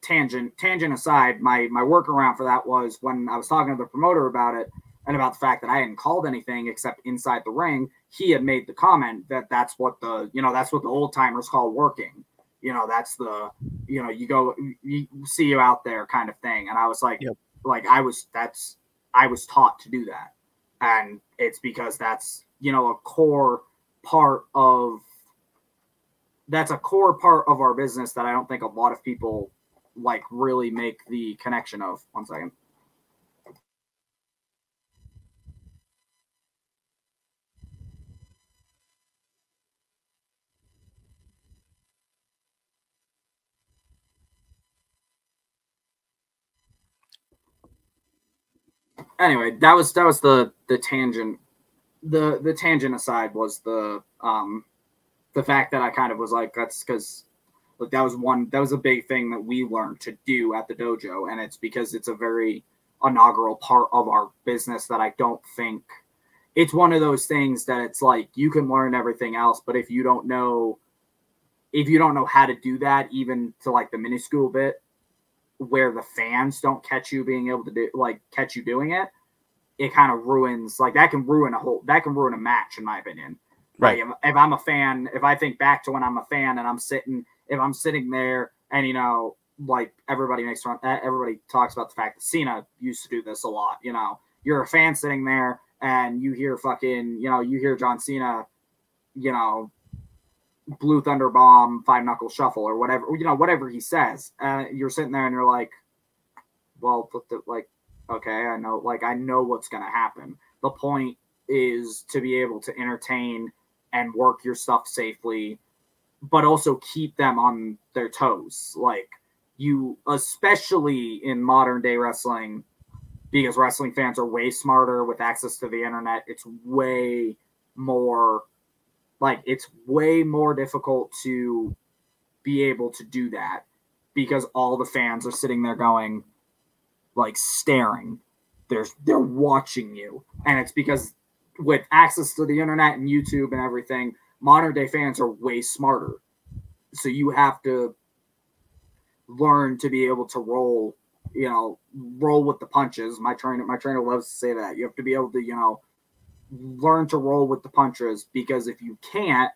tangent aside, my workaround for that was when I was talking to the promoter about it and about the fact that I hadn't called anything except inside the ring. He had made the comment that that's what the old timers call working. That's the, you see you out there kind of thing. And I was like, yep. I was taught to do that. And it's because that's, a core part of our business that I don't think a lot of people really make the connection of. One second. Anyway, that was the tangent. The tangent aside was the fact that I kind of was like, that's because that was a big thing that we learned to do at the dojo, and it's because it's a very inaugural part of our business that I don't think it's one of those things that it's like you can learn everything else, but if you don't know how to do that, even to the minuscule bit where the fans don't catch you being able to do catch you doing it, it kind of ruins that can ruin a match, in my opinion. Right. If I'm a fan, if I think back to when I'm a fan and I'm sitting there and everybody talks about the fact that Cena used to do this a lot. You're a fan sitting there and you hear you hear John Cena, Blue Thunder Bomb, 5-knuckle shuffle or whatever, whatever he says. You're sitting there and you're like, well, okay, I know what's going to happen. The point is to be able to entertain and work your stuff safely, but also keep them on their toes. Especially in modern day wrestling, because wrestling fans are way smarter with access to the internet. It's way more difficult to be able to do that because all the fans are sitting there going, staring. They're watching you. And it's because with access to the internet and YouTube and everything, modern day fans are way smarter. So you have to learn to be able to roll with the punches. My trainer loves to say that. You have to be able to, learn to roll with the punches, because if you can't,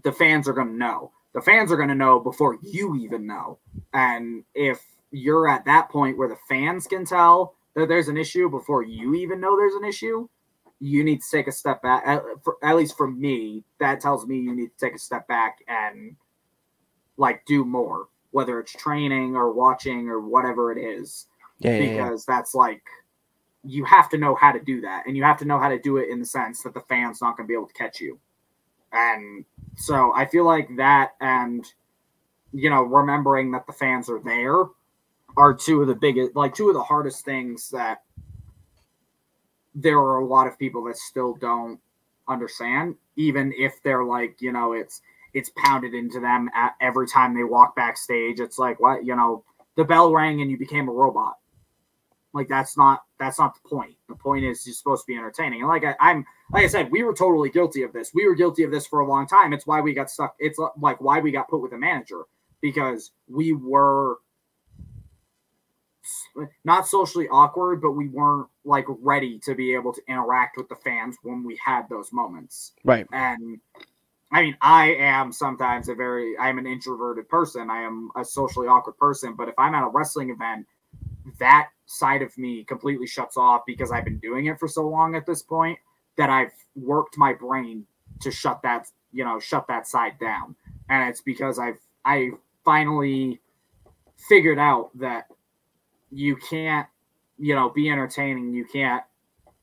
the fans are going to know. The fans are going to know before you even know. And if you're at that point where the fans can tell that there's an issue before you even know there's an issue, you need to take a step back. At least for me, that tells me you need to take a step back and like do more, whether it's training or watching or whatever it is. Because that's like, you have to know how to do that. And you have to know how to do it in the sense that the fan's not going to be able to catch you. And so I feel like that, and, you know, remembering that the fans are there are two of the hardest things that there are a lot of people that still don't understand, even if they're like, you know, it's pounded into them every time they walk backstage. It's like, what, you know, the bell rang and you became a robot. Like, that's not the point. The point is you're supposed to be entertaining. And like I said, we were totally guilty of this. We were guilty of this for a long time. It's why we got stuck. It's like why we got put with a manager, because we were not socially awkward, but we weren't like ready to be able to interact with the fans when we had those moments. Right. And I mean, I am sometimes I'm an introverted person. I am a socially awkward person, but if I'm at a wrestling event, that side of me completely shuts off, because I've been doing it for so long at this point that I've worked my brain to shut that side down. And it's because I finally figured out that you can't, you know, be entertaining. You can't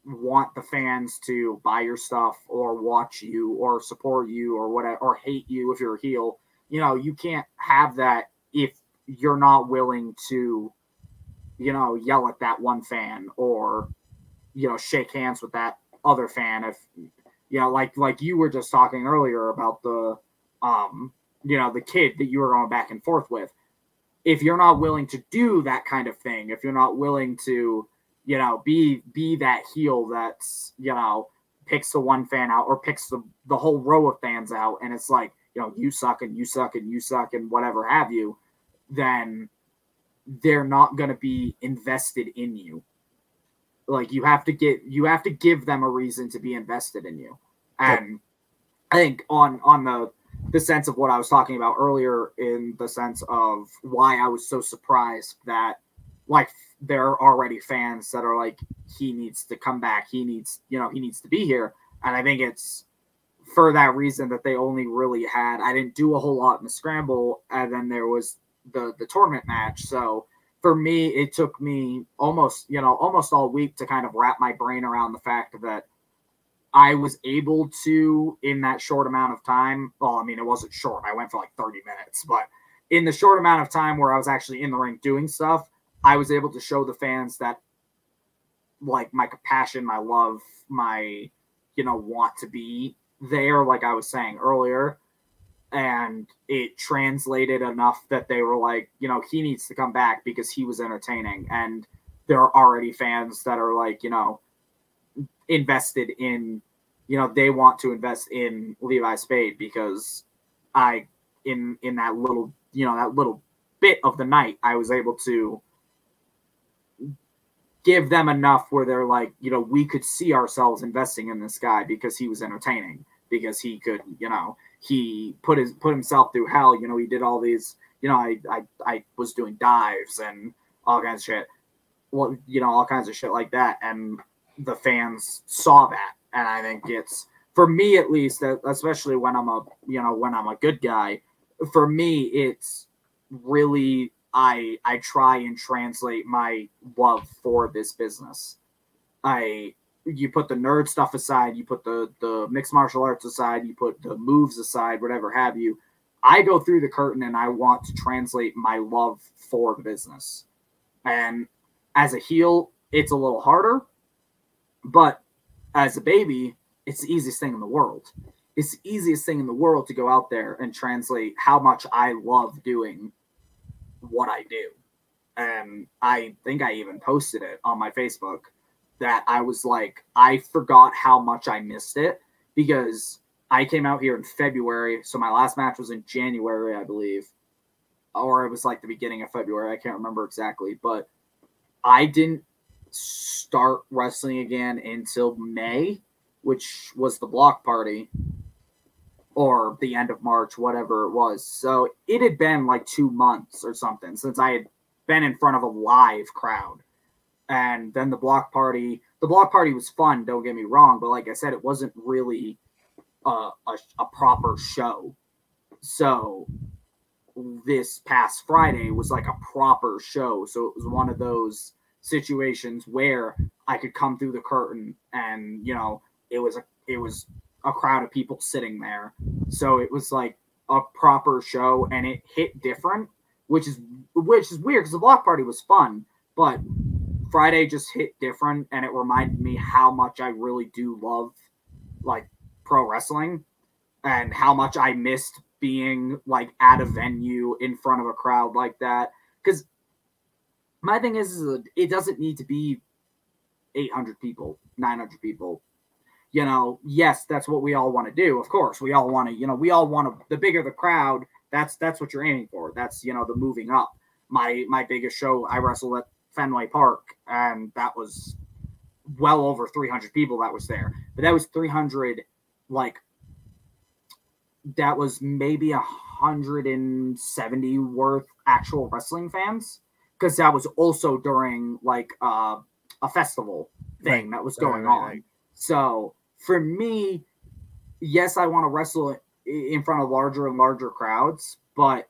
want the fans to buy your stuff or watch you or support you or whatever, or hate you if you're a heel. You know, you can't have that if you're not willing to, you know, yell at that one fan or, you know, shake hands with that other fan. If, you know, like you were just talking earlier about the, you know, the kid that you were going back and forth with. If you're not willing to do that kind of thing, if you're not willing to, you know, be that heel that's, you know, picks the one fan out or picks the whole row of fans out, and it's like, you know, you suck and you suck and you suck and whatever have you, then they're not going to be invested in you. Like, you have to give them a reason to be invested in you. And I think on the sense of what I was talking about earlier, in the sense of why I was so surprised that, like, there are already fans that are like, he needs to come back. He needs to be here. And I think it's for that reason that they only really had, I didn't do a whole lot in the scramble. And then there was the tournament match. So for me, it took me almost all week to kind of wrap my brain around the fact that I was able to, in that short amount of time, well, I mean, it wasn't short. I went for like 30 minutes, but in the short amount of time where I was actually in the ring doing stuff, I was able to show the fans that, like, my compassion, my love, my, you know, want to be there, like I was saying earlier. And it translated enough that they were like, you know, he needs to come back because he was entertaining. And there are already fans that are like, you know, invested in, you know, they want to invest in Levi Spade because in that little, you know, that little bit of the night, I was able to give them enough where they're like, you know, we could see ourselves investing in this guy because he was entertaining, because he could, you know, he put himself through hell. You know, he did all these, you know, I was doing dives and all kinds of shit. Well, you know, all kinds of shit like that. And the fans saw that. And I think it's, for me at least, especially when I'm a good guy, for me, it's really, I try and translate my love for this business. You put the nerd stuff aside, you put the mixed martial arts aside, you put the moves aside, whatever have you. I go through the curtain and I want to translate my love for the business. And as a heel, it's a little harder, but as a baby, it's the easiest thing in the world. It's the easiest thing in the world to go out there and translate how much I love doing what I do. And I think I even posted it on my Facebook that I was like, I forgot how much I missed it, because I came out here in February. So my last match was in January, I believe, or it was like the beginning of February. I can't remember exactly, but I didn't start wrestling again until May. which was the block party, or the end of March, whatever it was. So it had been like 2 months or something since I had been in front of a live crowd. And then the block party was fun, don't get me wrong, but like I said, it wasn't really a proper show. So this past Friday was like a proper show. So it was one of those situations where I could come through the curtain and, you know, it was a crowd of people sitting there. So it was like a proper show, and it hit different, which is weird because the block party was fun, but Friday just hit different, and it reminded me how much I really do love like pro wrestling and how much I missed being like at a venue in front of a crowd like that. Because my thing is it doesn't need to be 800 people, 900 people. You know, yes, that's what we all want to do. Of course, we all want to, the bigger the crowd, that's what you're aiming for. That's, you know, the moving up. My biggest show, I wrestled at Fenway Park, and that was well over 300 people that was there. But that was 300, like, that was maybe 170 worth actual wrestling fans, because that was also during like a festival thing that was going on. So for me, yes, I want to wrestle in front of larger and larger crowds, but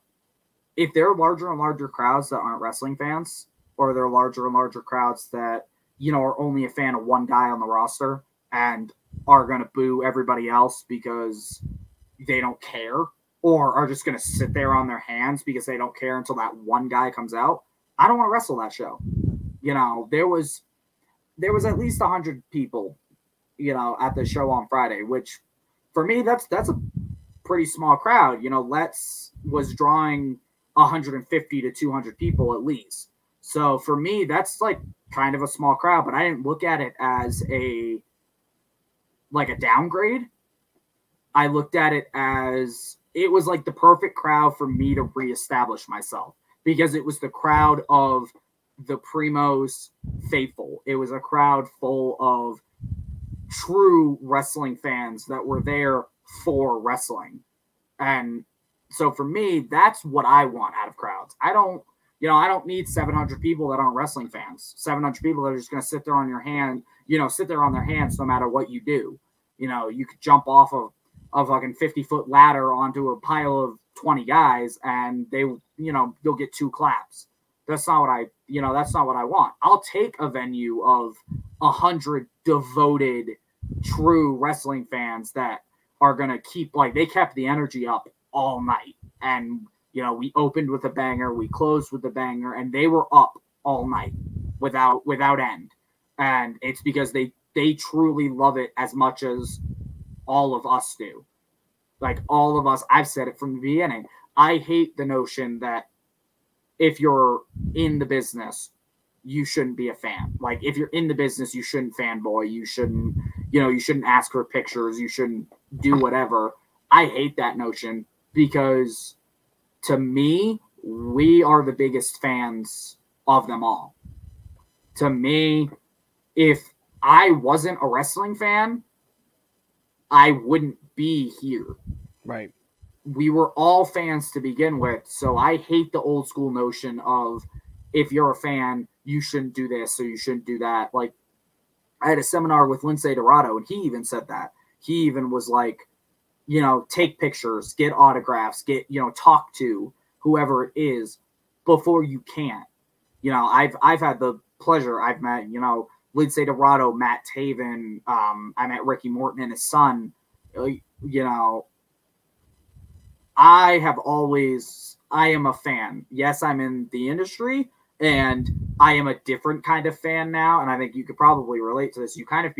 if there are larger and larger crowds that aren't wrestling fans, or there are larger and larger crowds that, you know, are only a fan of one guy on the roster and are going to boo everybody else because they don't care, or are just going to sit there on their hands because they don't care until that one guy comes out, I don't want to wrestle that show. You know, there was at least 100 people, you know, at the show on Friday, which for me, that's a pretty small crowd. You know, Let's was drawing 150 to 200 people at least. So for me, that's like kind of a small crowd, but I didn't look at it as a downgrade. I looked at it as it was like the perfect crowd for me to reestablish myself, because it was the crowd of the Primos faithful. It was a crowd full of true wrestling fans that were there for wrestling. And so for me, that's what I want out of crowds. I don't need 700 people that aren't wrestling fans. 700 people that are just going to sit there on their hands no matter what you do. You know, you could jump off of a fucking 50-foot ladder onto a pile of 20 guys and you'll get 2 claps. That's not what I want. I'll take a venue of 100 devoted, true wrestling fans that are going to keep, like, they kept the energy up all night. And, you know, we opened with a banger, we closed with a banger, and they were up all night without end. And it's because they truly love it as much as all of us do. Like, all of us, I've said it from the beginning. I hate the notion that if you're in the business, you shouldn't be a fan. Like, if you're in the business, you shouldn't fanboy. You shouldn't ask for pictures. You shouldn't do whatever. I hate that notion, because to me, we are the biggest fans of them all. To me, if I wasn't a wrestling fan, I wouldn't be here. Right. We were all fans to begin with, so I hate the old school notion of, if you're a fan, you shouldn't do this or you shouldn't do that. Like, I had a seminar with Lindsay Dorado, and he even said that. He even was like, you know, take pictures, get autographs, talk to whoever it is before you can. You know, I've had the pleasure, I've met, you know, Lindsay Dorado, Matt Taven, I met Ricky Morton and his son. You know, I am a fan. Yes, I'm in the industry, and I am a different kind of fan now, and I think you could probably relate to this. You kind of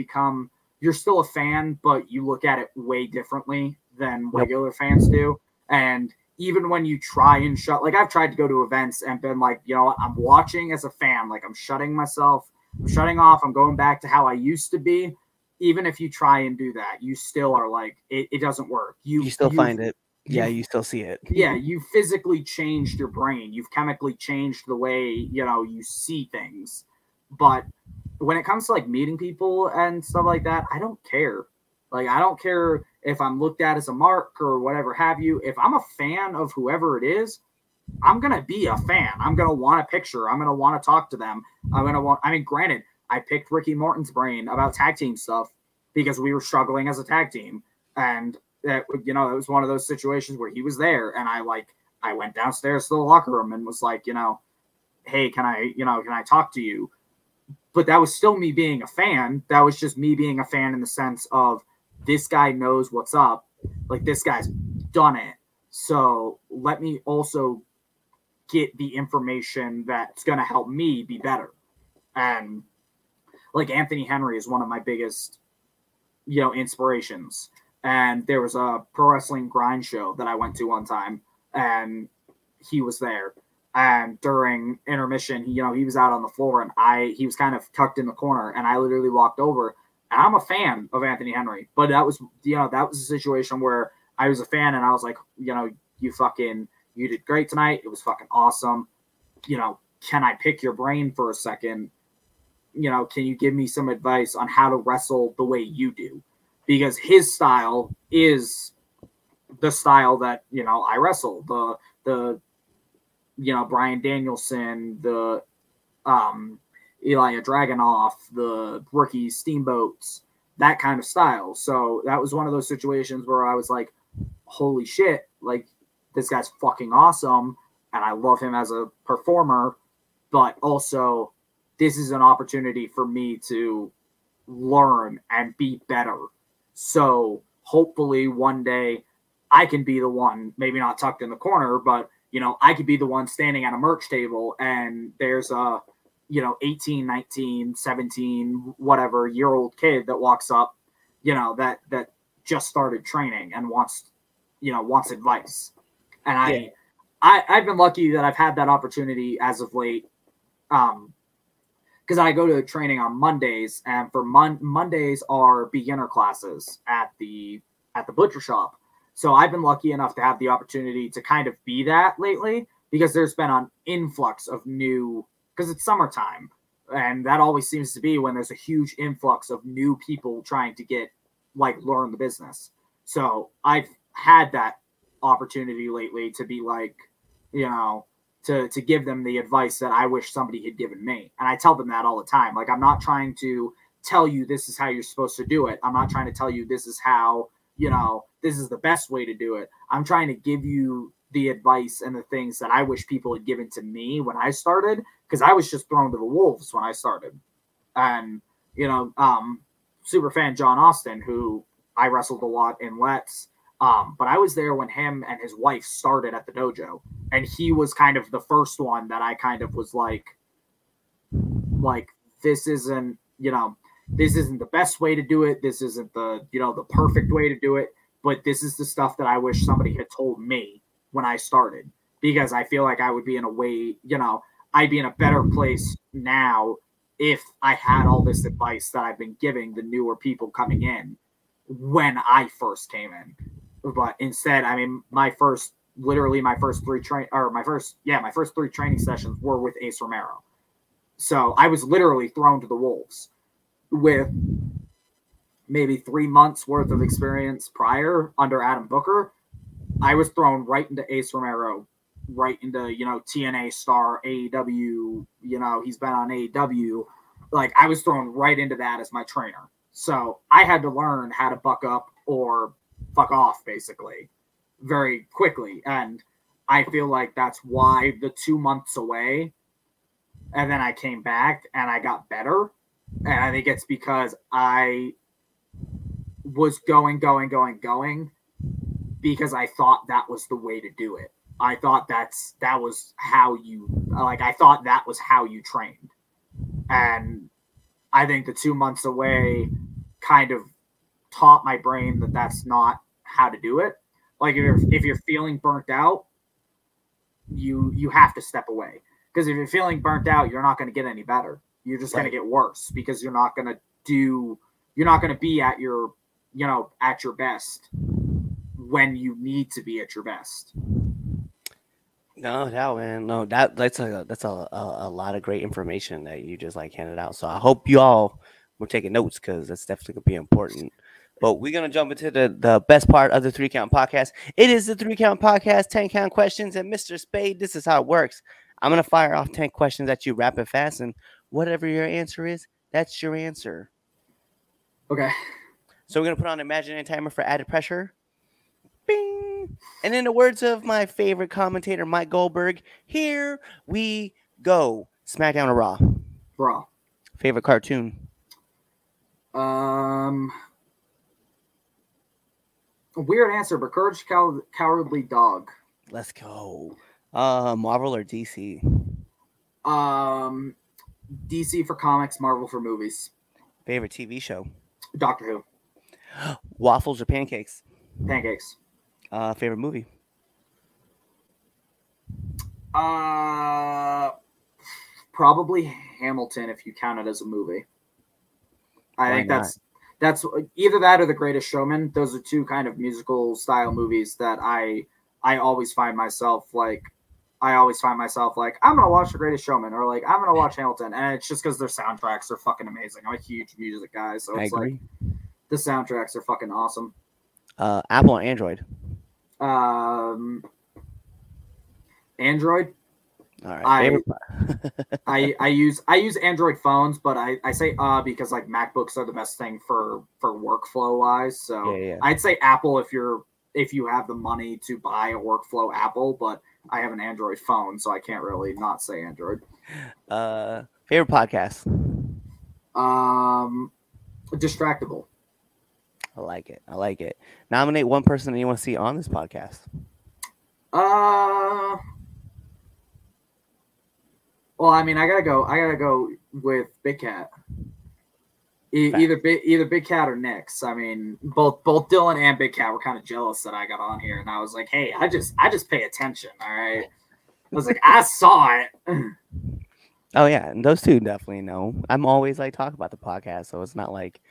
you're still a fan, but you look at it way differently than regular fans do. And even when you try and I've tried to go to events and been like, you know what, I'm watching as a fan, like, I'm shutting off, I'm going back to how I used to be. Even if you try and do that, you still are like, it doesn't work. You still find it. Yeah, you still see it. Yeah, you physically changed your brain. You've chemically changed the way, you know, you see things. But when it comes to, like, meeting people and stuff like that, I don't care. Like, I don't care if I'm looked at as a mark or whatever have you. If I'm a fan of whoever it is, I'm going to be a fan. I'm going to want a picture. I'm going to want to talk to them. I mean, granted, I picked Ricky Morton's brain about tag team stuff because we were struggling as a tag team. And, it was one of those situations where he was there. And I went downstairs to the locker room and was like, hey, can I talk to you? But that was still me being a fan. That was just me being a fan in the sense of, this guy knows what's up. Like, this guy's done it. So let me also get the information that's going to help me be better. And like, Anthony Henry is one of my biggest, inspirations. And there was a pro wrestling grind show that I went to one time, and he was there. And during intermission, he was out on the floor, and he was kind of tucked in the corner, and I literally walked over. And I'm a fan of Anthony Henry, but that was a situation where I was a fan, and I was like, you did great tonight. It was fucking awesome. Can I pick your brain for a second? Can you give me some advice on how to wrestle the way you do? Because his style is the style that, I wrestle. The Bryan Danielson, the Ilya Dragunov, the Ricky Steamboats, that kind of style. So that was one of those situations where I was like, holy shit, like, this guy's fucking awesome, and I love him as a performer, but also this is an opportunity for me to learn and be better. So hopefully one day I can be the one, maybe not tucked in the corner, but, I could be the one standing at a merch table, and there's a 18, 19, 17, whatever year-old kid that walks up, that just started training and wants advice. And I've been lucky that I've had that opportunity as of late. Because I go to training on Mondays, and for Mondays are beginner classes at the butcher shop. So I've been lucky enough to have the opportunity to kind of be that lately, because there's been an influx of new, because it's summertime, and that always seems to be when there's a huge influx of new people trying to learn the business. So I've had that opportunity lately to be like, to give them the advice that I wish somebody had given me. And I tell them that all the time. Like, I'm not trying to tell you this is how you're supposed to do it. I'm not trying to tell you this is how, this is the best way to do it. I'm trying to give you the advice and the things that I wish people had given to me when I started, because I was just thrown to the wolves when I started. And, super fan John Austin, who I wrestled a lot in Let's, but I was there when him and his wife started at the dojo, and he was kind of the first one that I kind of was like, this isn't the best way to do it. This isn't the perfect way to do it, but this is the stuff that I wish somebody had told me when I started, because I feel like I would be in a way, I'd be in a better place now if I had all this advice that I've been giving the newer people coming in when I first came in. But instead, I mean, my first three training sessions were with Ace Romero. So I was literally thrown to the wolves with maybe 3 months worth of experience prior under Adam Booker. I was thrown right into Ace Romero, right into, TNA star, AEW, he's been on AEW. Like, I was thrown right into that as my trainer. So I had to learn how to buck up or fuck off, basically, very quickly. And I feel like that's why the 2 months away, and then I came back and I got better. And I think it's because I was going, because I thought that was the way to do it. I thought that was how you trained. And I think the 2 months away kind of taught my brain that that's not how to do it. Like, if you're feeling burnt out, you have to step away. Because if you're feeling burnt out, you're not going to get any better. You're just going to get worse, because you're not going to be at your, at your best when you need to be at your best. No doubt, man. No, that's a lot of great information that you just handed out. So I hope you all were taking notes, because that's definitely gonna be important. But we're going to jump into the best part of the 3 Count Podcast. It is the 3 Count Podcast, 10 count questions. And Mr. Spade, this is how it works. I'm going to fire off 10 questions at you rapid fast. And whatever your answer is, that's your answer. Okay. So we're going to put on an imaginary timer for added pressure. Bing. And in the words of my favorite commentator, Mike Goldberg, here we go. SmackDown or Raw? Raw. Favorite cartoon? Weird answer, but Courage Cowardly Dog. Let's go. Marvel or DC? DC for comics, Marvel for movies. Favorite TV show? Doctor Who. Waffles or pancakes? Pancakes. Favorite movie? Probably Hamilton if you count it as a movie. I think not? that's either that or The Greatest Showman. Those are two kind of musical style movies that I always find myself like I'm gonna watch The Greatest Showman or like I'm gonna watch Hamilton, and it's just because their soundtracks are fucking amazing. I'm a huge music guy, so it's like the soundtracks are fucking awesome. Apple or Android? Android. All right. I use Android phones, but I say because like MacBooks are the best thing for workflow wise. So yeah. I'd say Apple if you have the money to buy a workflow Apple, but I have an Android phone, so I can't really not say Android. Favorite podcast? Distractible. I like it. Nominate one person that you want to see on this podcast. Well, I mean, I gotta go with Big Cat. Either Big Cat or Nix. I mean, both Dylan and Big Cat were kind of jealous that I got on here, and I was like, hey, I just pay attention, all right. I was like, I saw it. Oh yeah, and those two definitely know. I'm always like talking about the podcast, so it's not like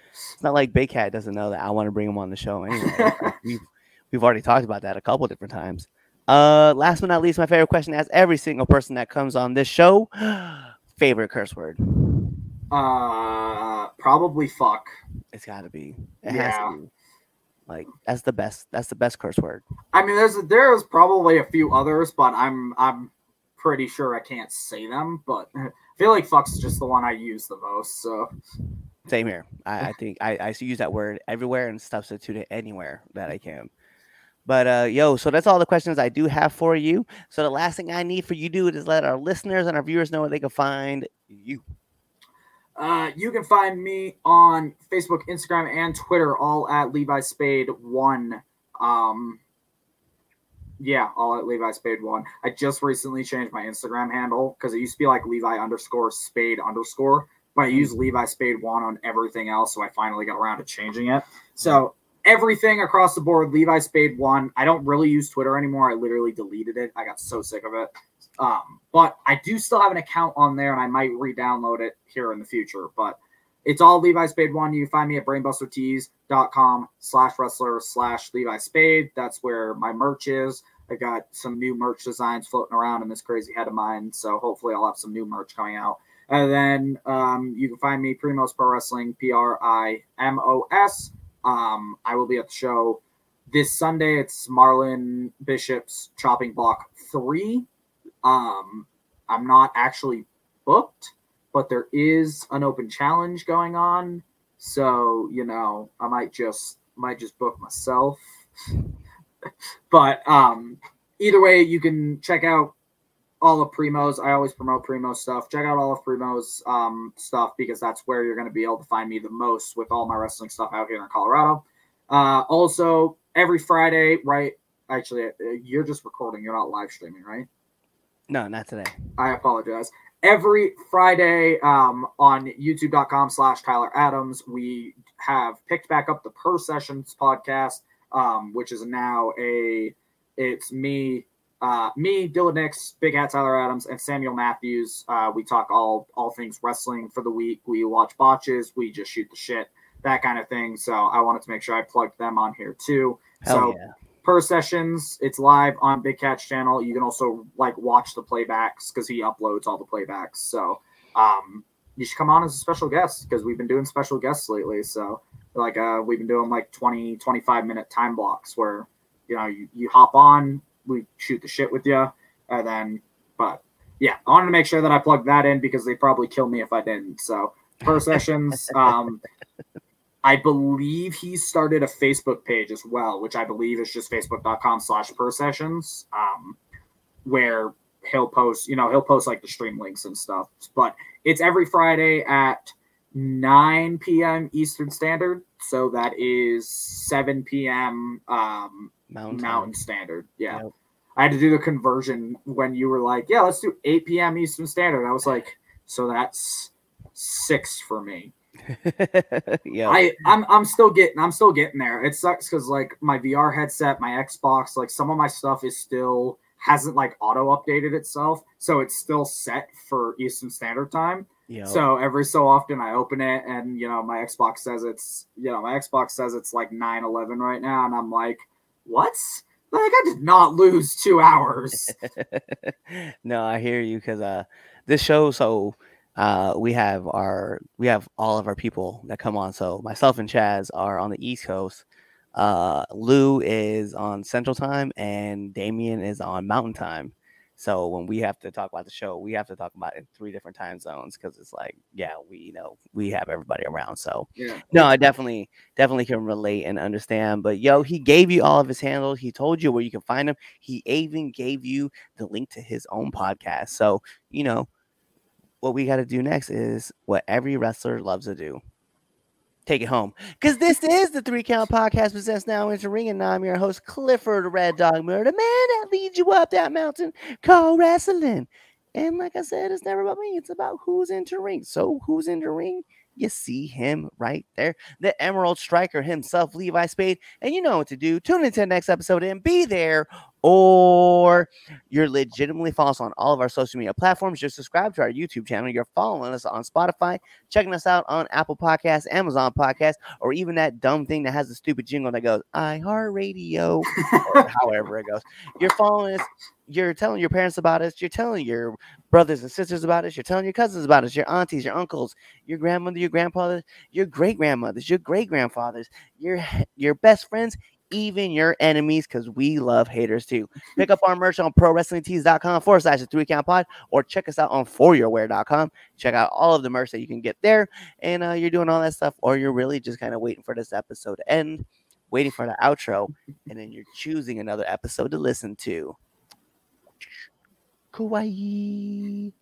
Big Cat doesn't know that I want to bring him on the show anyway. we've already talked about that a couple different times. Last but not least, my favorite question as every single person that comes on this show. Favorite curse word? Probably fuck. It's got to be. It has to be. Like that's the best curse word. I mean, there's probably a few others, but I'm pretty sure I can't say them. But I feel like fuck's just the one I use the most. So same here. I think I use that word everywhere and substitute it anywhere that I can. But so that's all the questions I do have for you. So the last thing I need for you to do is let our listeners and our viewers know where they can find you. You can find me on Facebook, Instagram, and Twitter, all at Levi Spade 1. All at Levi Spade 1. I just recently changed my Instagram handle because it used to be like Levi_Spade_, but I use Levi Spade 1 on everything else, so I finally got around to changing it. So everything across the board, Levi Spade 1. I don't really use Twitter anymore. I literally deleted it. I got so sick of it. But I do still have an account on there, and I might re-download it here in the future. But it's all Levi Spade 1. You can find me at brainbustertees.com/wrestler/Levi Spade. That's where my merch is. I got some new merch designs floating around in this crazy head of mine, so hopefully I'll have some new merch coming out. And then you can find me Primos Pro Wrestling, PRIMOS. I will be at the show this Sunday. It's Marlon Bishop's Chopping Block 3. I'm not actually booked, but there is an open challenge going on. So, I might just book myself. But either way, you can check out all of Primo's. I always promote Primo's stuff. Check out all of Primo's stuff because that's where you're going to be able to find me the most with all my wrestling stuff out here in Colorado. Also, every Friday, right? Actually, you're just recording. You're not live streaming, right? No, not today. I apologize. Every Friday on youtube.com/Tyler Adams, we have picked back up the Per Sessions podcast, which is now it's me, Dylan Nix, Big Hat Tyler Adams, and Samuel Matthews. We talk all things wrestling for the week. We watch botches. We just shoot the shit, that kind of thing. So I wanted to make sure I plugged them on here too. Hell yeah. Per Sessions, it's live on Big Cat's channel. You can also watch the playbacks because he uploads all the playbacks. So you should come on as a special guest because we've been doing special guests lately. So Like we've been doing like 20, 25-minute time blocks where you hop on, we shoot the shit with you, and then but yeah, I wanted to make sure that I plugged that in because they'd probably kill me if I didn't. So per sessions, I believe he started a Facebook page as well, which I believe is just facebook.com/per sessions, where he'll post like the stream links and stuff. But it's every Friday at 9 p.m. Eastern Standard. So that is 7 p.m. Mountain Standard. Yeah. Yep. I had to do the conversion when you were like, yeah, let's do 8 p.m. Eastern Standard. I was like, so that's 6 for me. Yeah, I'm still getting there. It sucks because like my VR headset, my Xbox, like some of my stuff is still hasn't like auto updated itself, so it's still set for Eastern Standard Time. Yep. So every so often I open it and my Xbox says it's like 9:11 right now, and I'm like, what? Like I did not lose 2 hours. No, I hear you because this show we have all of our people that come on. So myself and Chaz are on the East Coast. Lou is on Central Time and Damien is on Mountain Time. So when we have to talk about the show, we have to talk about it in 3 different time zones because it's like, yeah, we have everybody around. So yeah. No, I definitely can relate and understand. But he gave you all of his handles. He told you where you can find him. He even gave you the link to his own podcast. So what we got to do next is what every wrestler loves to do. Take it home. Because this is the 3 Count Podcast Possessed Now Into Ring, and I'm your host, Clifford Red Dog Miller, the man that leads you up that mountain called wrestling. And like I said, it's never about me. It's about who's into ring. So who's into ring? You see him right there. The Emerald Striker himself, Levi Spade. And you know what to do. Tune into the next episode and be there. Or you're legitimately follow us on all of our social media platforms. Just subscribe to our YouTube channel. You're following us on Spotify, checking us out on Apple Podcasts, Amazon Podcasts, or even that dumb thing that has the stupid jingle that goes iHeartRadio, or however it goes. You're following us. You're telling your parents about us. You're telling your brothers and sisters about us. You're telling your cousins about us, your aunties, your uncles, your grandmother, your grandfather, your great-grandmothers, your great-grandfathers, your best friends, even your enemies, because we love haters too. Pick up our merch on prowrestlingtees.com/the3countpod, or check us out on foryourwear.com. Check out all of the merch that you can get there. And you're doing all that stuff, or you're really just kind of waiting for this episode to end, waiting for the outro, and then you're choosing another episode to listen to. Kawaii.